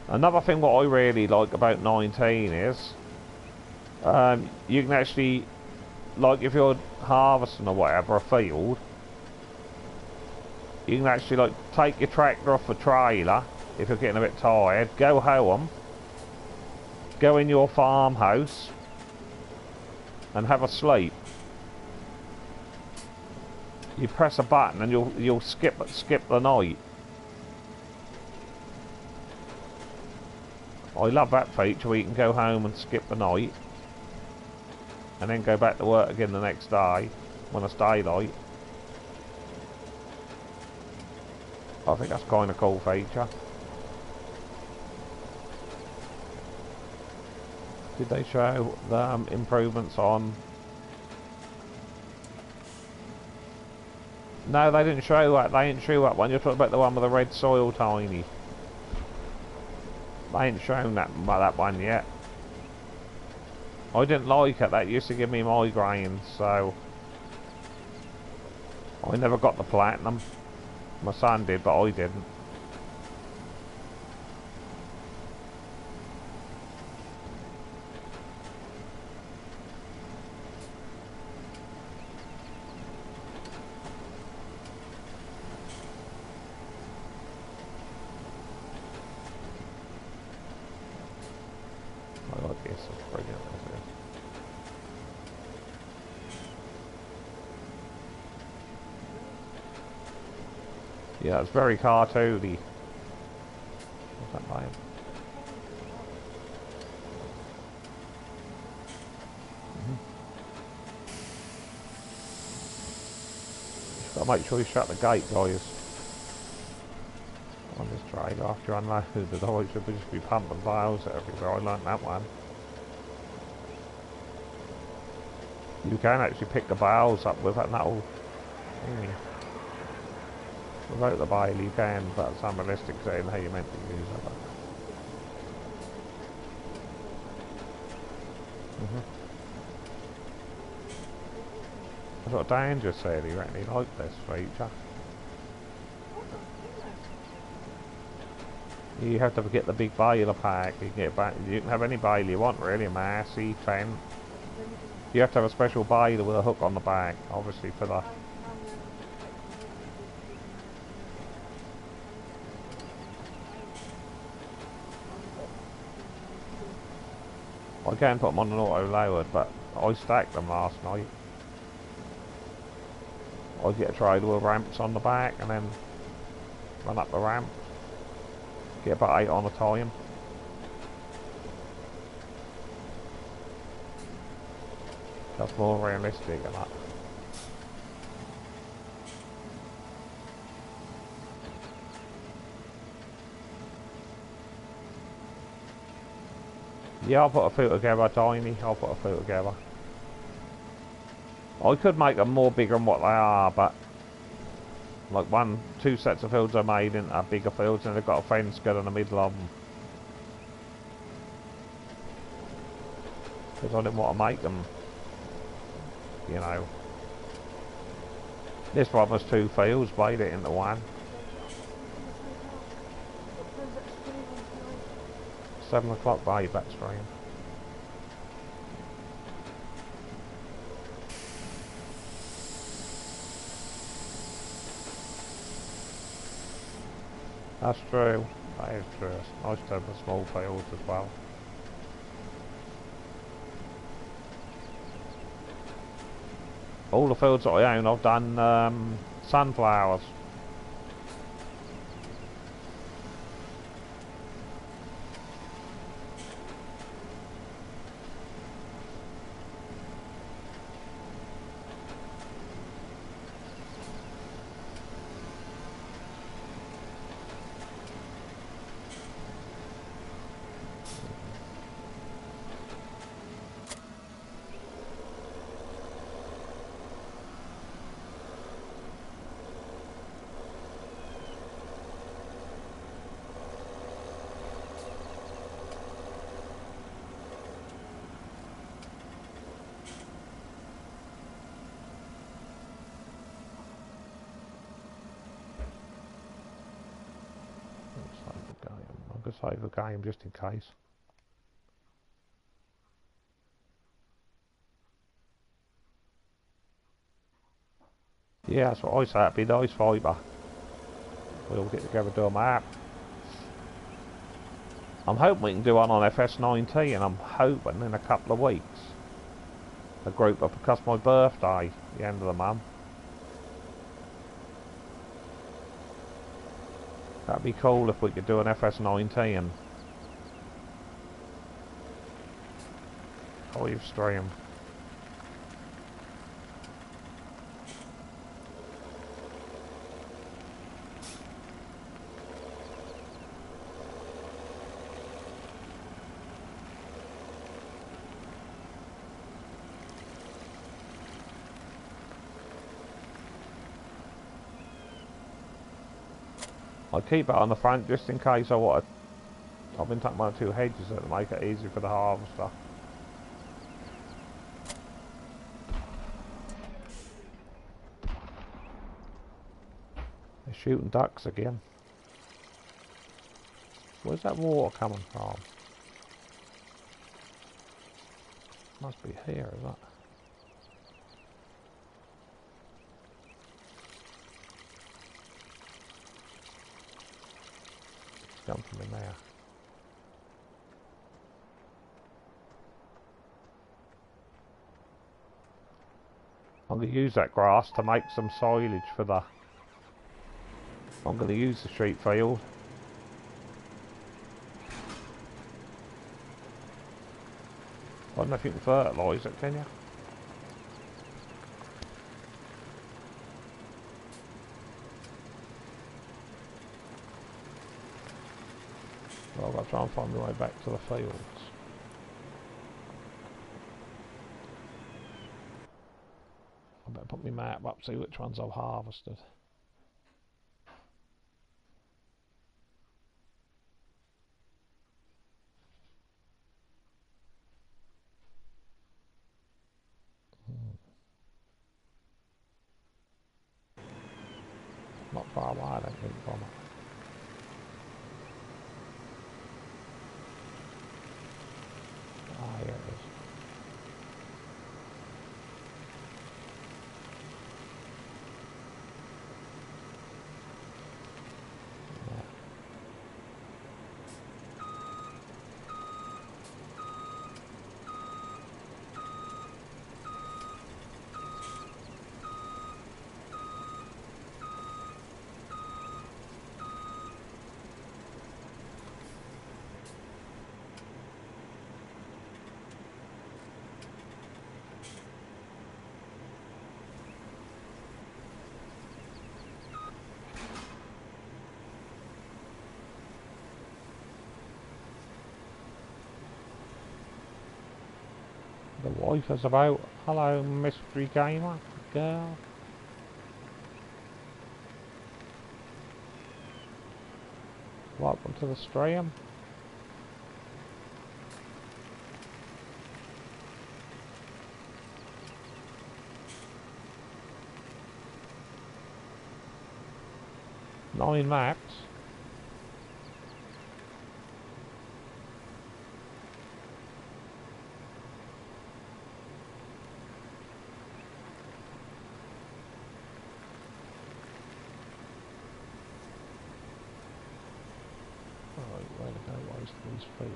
Another thing what I really like about 19 is you can actually, like if you're harvesting or whatever a field, you can actually like take your tractor off the trailer if you're getting a bit tired, go home, go in your farmhouse and have a sleep. You press a button and you'll skip the night. I love that feature where you can go home and skip the night and then go back to work again the next day when it's daylight. I think that's kind of cool feature. Did they show the improvements on? No, they didn't show that. They didn't show that one. You're talking about the one with the red soil, Tiny. They ain't shown that one yet. I didn't like it. That used to give me migraines, so I never got the platinum. My son did, but I didn't. I like this. It's brilliant. Yeah, it's very cartoony. What's that line? Just gotta make sure you shut the gate, guys. On this trailer, after you unload the door, it should just be pumping bales everywhere. I learnt that one. You can actually pick the bales up with it, and that'll. Without the bale you can, but it's unrealistic saying how you're meant to use it. That's what Danger said, he reckon he liked this feature. You have to get the big baler pack. You can get back. You can have any baler you want, really. A Massey, 10. You have to have a special baler with a hook on the back, obviously for the. I can put them on an auto lowered, but I stacked them last night. I get a trailer with ramps on the back and then run up the ramp. Get about 8 on a time. That's more realistic than that. Yeah, I'll put a few together, Tiny. I'll put a few together. I could make them more bigger than what they are, but like 2 sets of fields I made into bigger fields, and they've got a fence going in the middle of them. Because I didn't want to make them, you know. This one was 2 fields, made it into one. 7 o'clock by back stream. That's true. That is true. It's nice to have the small fields as well. All the fields that I own, I've done sunflowers. save the game just in case. Yeah, that's what I say, it'd be nice fibre. We all get together and do a map. I'm hoping we can do one on FS19. I'm hoping in a couple of weeks. A group up because my birthday, the end of the month. That'd be cool if we could do an FS19 live stream. I keep it on the front just in case I want to. I've been taking 1 or 2 hedges to make it easy for the harvester. They're shooting ducks again. Where's that water coming from? Must be here, is it? It's come from in there. I'm going to use that grass to make some silage for the... I'm going to use the sheep field. I don't know if you can fertilise it, can you? Well, I've got to try and find my way back to the fields. I better put my map up, see which ones I've harvested. Not far away, I don't think, from it. Ah, here it is. The wife is about. Hello, mystery gamer girl. Welcome to the stream. Nine maps. Where to go waste these fields.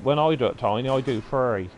When I do it, Tiny, I do 3.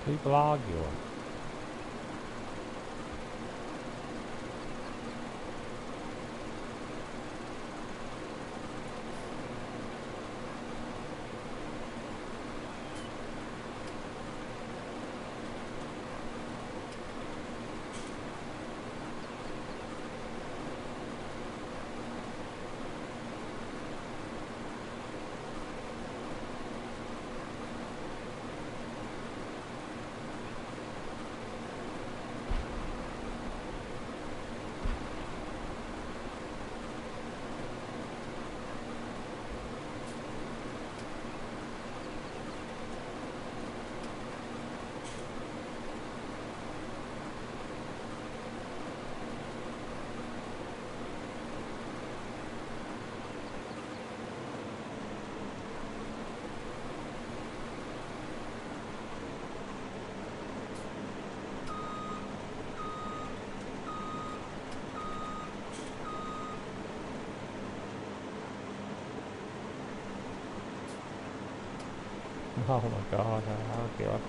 People arguing. Oh my god, oh god.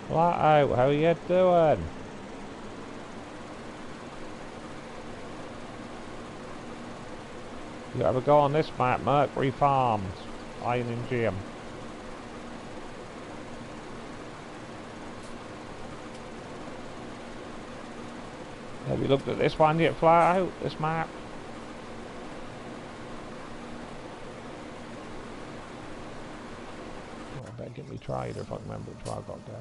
Flat out, how you doing? You ever go on this map, Mercury Farms, Iron and Gym. Have you looked at this one yet, flat out, this map? Oh, I better get me trader if I can remember which way I've got to go.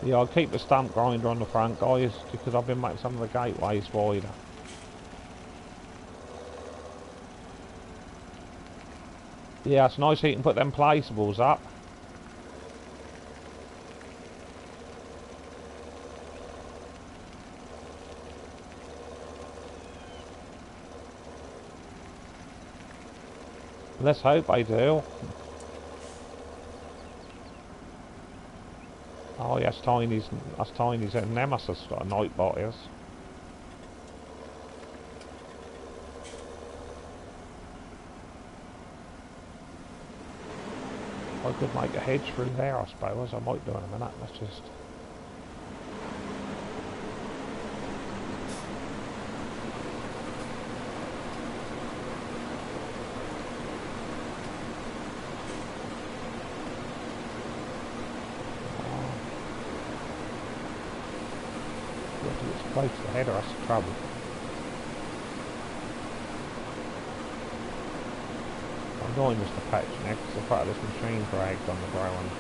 Yeah, I'll keep the stump grinder on the front, guys, because I've been making some of the gateways wider. Yeah, it's nice you can put them placeables up. Let's hope I do. Oh yes, Tiny's a nemesis, a nightbot is. I could make a hedge through there, I suppose. I might do in a minute. Let's just... You have to get close to the header, that's the trouble. I'm going just to patch next, because the part of this machine dragged on the ground.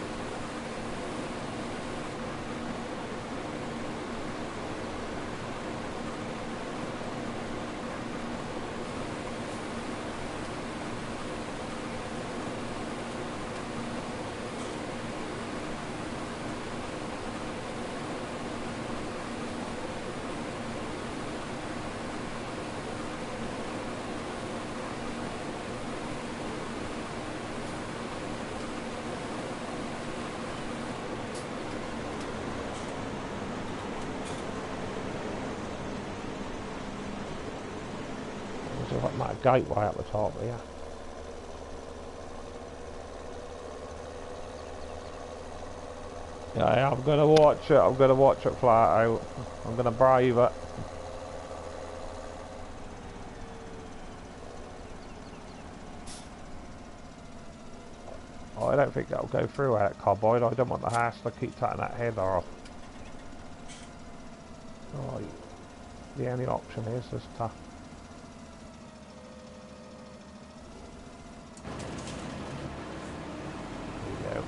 There's like a gateway at the top here. Yeah, I'm gonna watch it. I'm gonna watch it flat out. I'm gonna brave it. Oh, I don't think that'll go through that cobboid. I don't want the hassle to keep taking that header off. Oh, the only option is just to... There you go.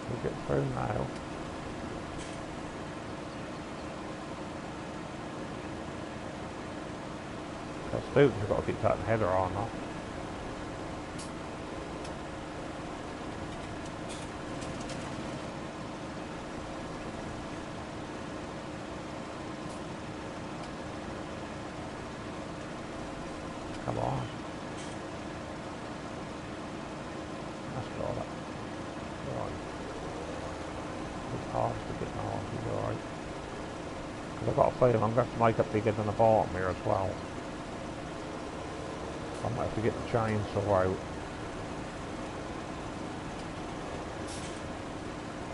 We'll get through now. That's stupid, you've got to keep that header on, though. Come on. That's got it. Right. It's hard to get my arms alright. Because I've got a feeling I'm going to have to make it bigger than the bottom here as well. I might have to get the chainsaw out.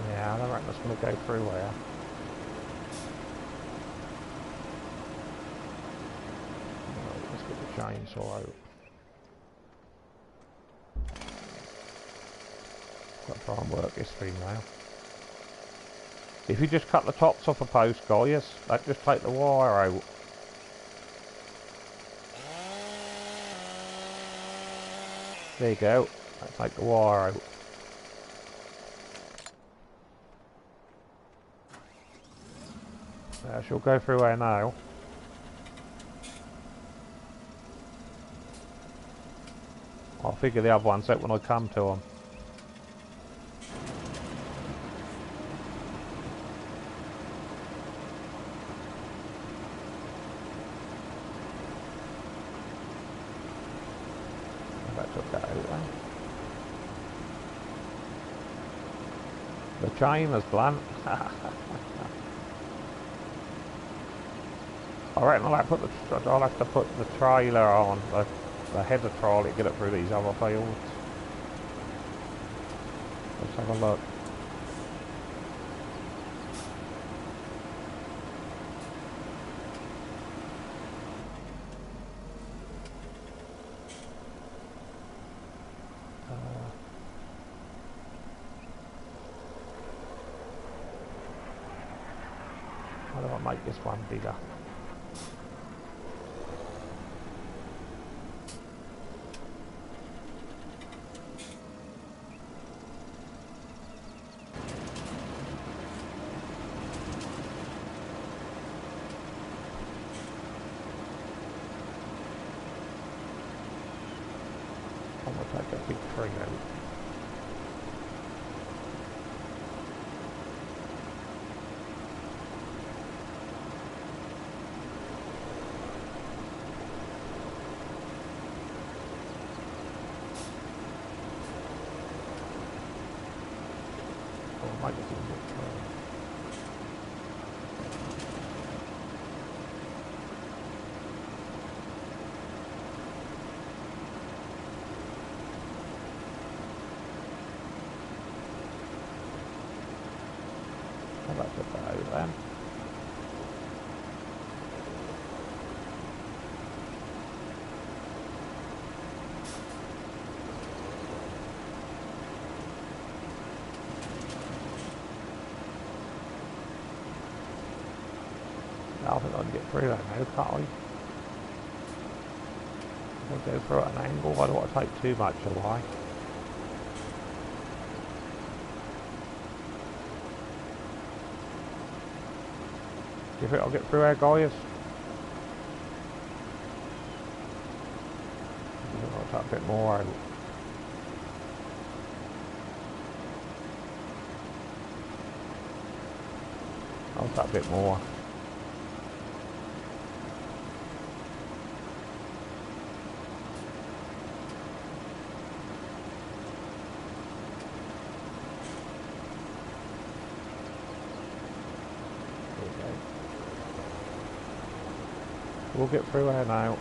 Yeah, I don't reckon it's going to go through there. Right, let's get the chainsaw out. Got to try and work this thing now. If you just cut the tops off a post, guys, that just take the wire out. There you go. That take the wire out. I shall go through there now. I'll figure the other ones out when I come to them. I took that out then. The chain is blunt. I reckon I'll have to put the trailer on, the header trolley to get it through these other fields. Let's have a look. How do I make this one bigger? I'm going to take a big tree out. Might just use it for how about put that out then? I think I can get through that now, can't we? We'll go through at an angle. I don't want to take too much away. Do you think I'll get through our guys? I'll take a bit more out. I'll take a bit more. We'll get through here now.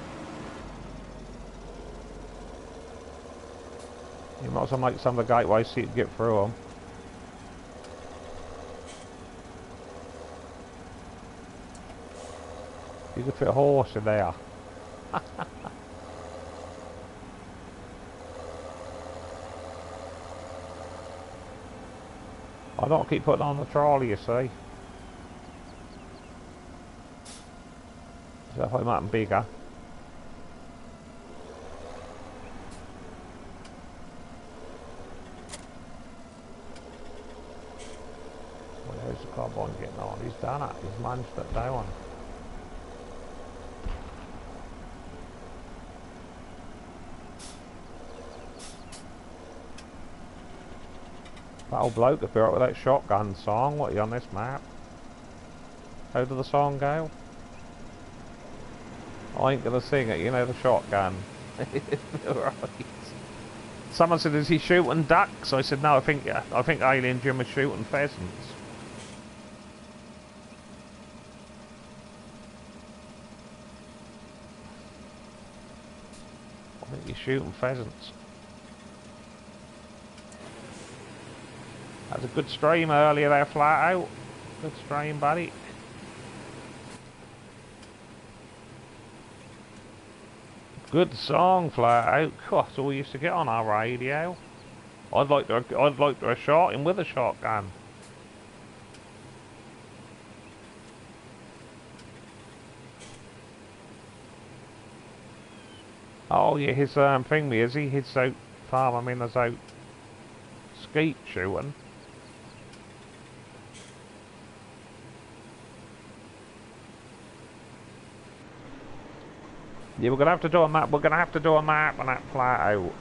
You might as well make some of the gateways so you can get through them. You could fit a horse in there. I don't keep putting on the trolley, you see. So if I make them bigger. Well, there's the carbon getting on. He's done it. He's managed it down. That old bloke appeared up with that shotgun song. What are you on this map? How did the song go? I ain't gonna sing it, you know, the shotgun. Right. Someone said, is he shooting ducks? I said, no, I think Alien Jim was shooting pheasants. I think he's shooting pheasants. That was a good stream earlier there, flat out. Good stream, buddy. Good song, flat out. God, that's all we used to get on our radio. I'd like to have shot him with a shotgun. Oh yeah, his thing is his out farm. I mean, there's out skeet shooting. Yeah, we're gonna have to do a map. We're gonna have to do a map on that flat out.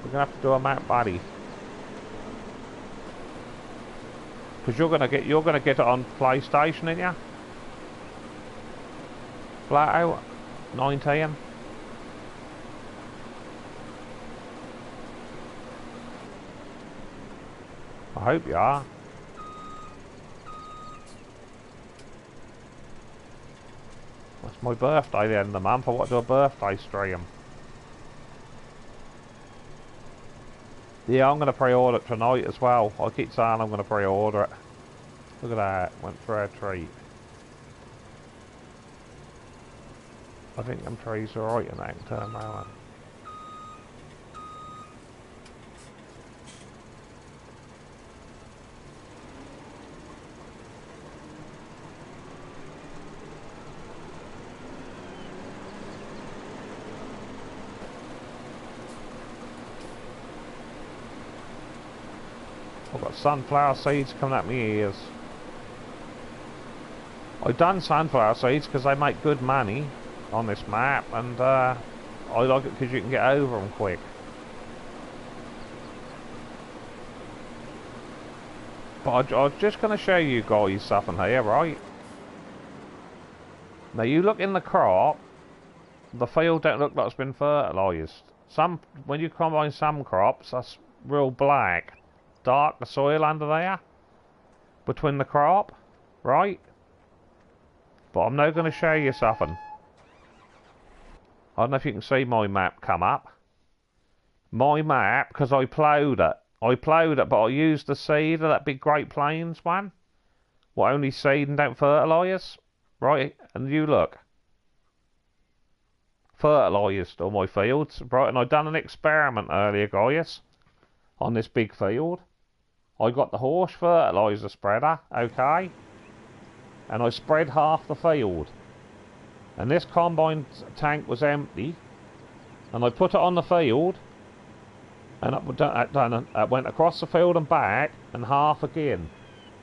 We're gonna have to do a map, buddy. Because you're gonna get it on PlayStation, ain't ya? Flat out 19. I hope you are. It's my birthday the end of the month. I want to do a birthday stream. Yeah, I'm going to pre-order it tonight as well. I keep saying I'm going to pre-order it. Look at that. Went for a treat. I think them trees are right in that turn around. I've got sunflower seeds coming at me ears. I've done sunflower seeds because they make good money on this map, and I like it because you can get over them quick. But I was just going to show you guys something here, right? Now you look in the crop, the field don't look like it's been fertilised. When you combine some crops, that's real black. Dark, the soil under there, between the crop, right? But I'm now going to show you something. I don't know if you can see my map come up. My map, because I ploughed it. But I used the seed of that big Great Plains one. What only seed and don't fertilise. Right, and you look. Fertilised all my fields. Right, and I done an experiment earlier, guys. On this big field. I got the horse fertiliser spreader, okay? And I spread half the field. And this combine tank was empty. And I put it on the field. And it went across the field and back, and half again.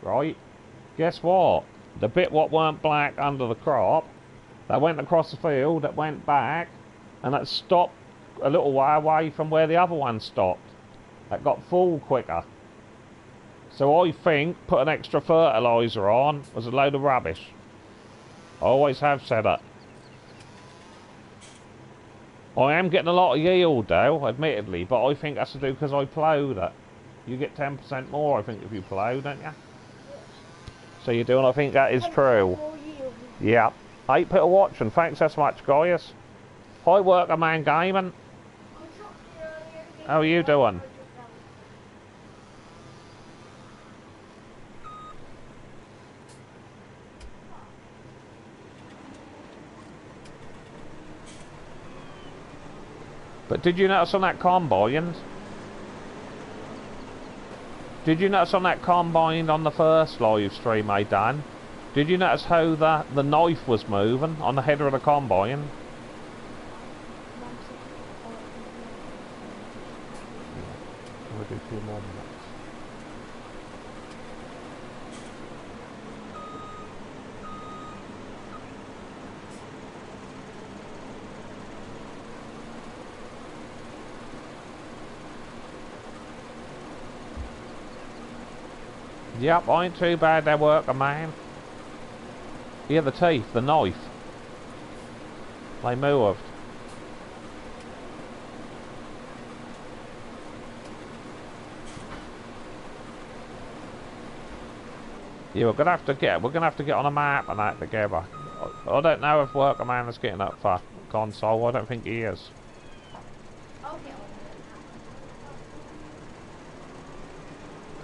Right? Guess what? The bit what weren't black under the crop, that went across the field, it went back, and it stopped a little way away from where the other one stopped. It got full quicker. So I think put an extra fertiliser on was a load of rubbish. I always have said it. I am getting a lot of yield though, admittedly, but I think that's to do because I ploughed it. You get 10% more, I think, if you plough, don't you? So you do, and I think that is true. Yeah. 8 people watching. Thanks so much, guys. Hi, Worker Man Gaming. How are you doing? But did you notice on that combine? Did you notice on that combine on the first live stream I done? Did you notice how the knife was moving on the header of the combine? I'm gonna do 2 more minutes. Yep, I ain't too bad at working, man. Yeah, the teeth, the knife. They moved. Yeah, we're gonna have to get on a map and that together. I don't know if Worker Man is getting up for console. I don't think he is. I'll get on it.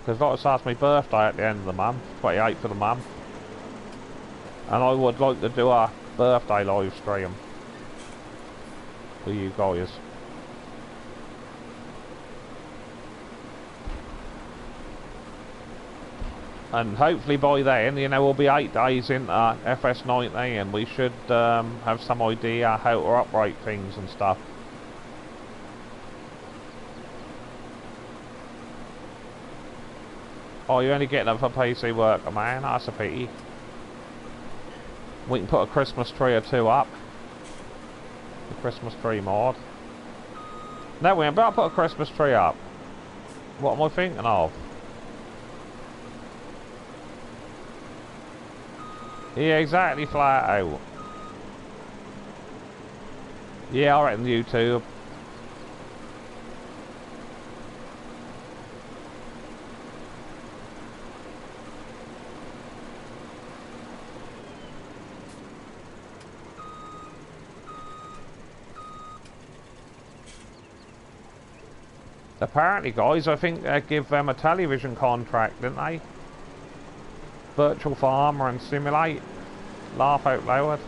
Because like I said, it's my birthday at the end of the month, 28th of the month. And I would like to do a birthday live stream for you guys. And hopefully by then, you know, we'll be 8 days into FS19 and we should have some idea how to operate things and stuff. Oh, you're only getting up for PC Worker, man. That's a pity. We can put a Christmas tree or two up. The Christmas tree mod. No, we ain't about to put a Christmas tree up. What am I thinking of? Yeah, exactly, flat out. Yeah, I reckon YouTube. Apparently, guys, I think they give them a television contract, didn't they? Virtual Farmer and Simulate. Laugh out loud.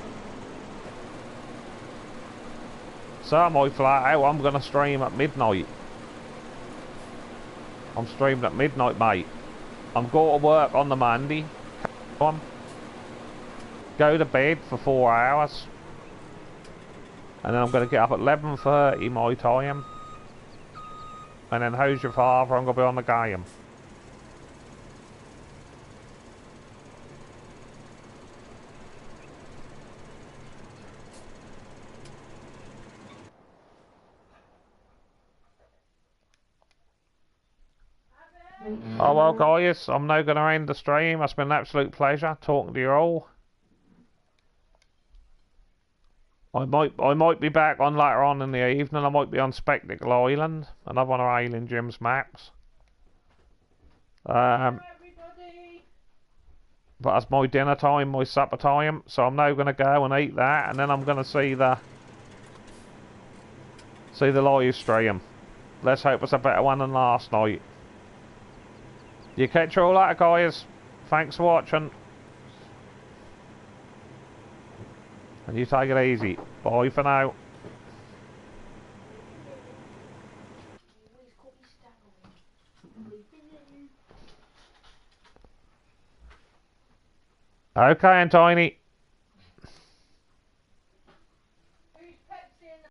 So am I flat out. I'm going to stream at midnight. I'm streaming at midnight, mate. I'm going to work on the Monday. Come on. Go to bed for 4 hours. And then I'm going to get up at 11:30 my time. And then how's your father? I'm going to be on the game. Oh well, guys, I'm now going to end the stream. It's been an absolute pleasure talking to you all. I might be back on later on in the evening. I might be on Spectacle Island, another one of Alien Jim's maps. But that's my dinner time, my supper time. So I'm now going to go and eat that, and then I'm going to see the live stream. Let's hope it's a better one than last night. You catch all that, guys. Thanks for watching. And you take it easy. Bye for now. Okay, and Tiny.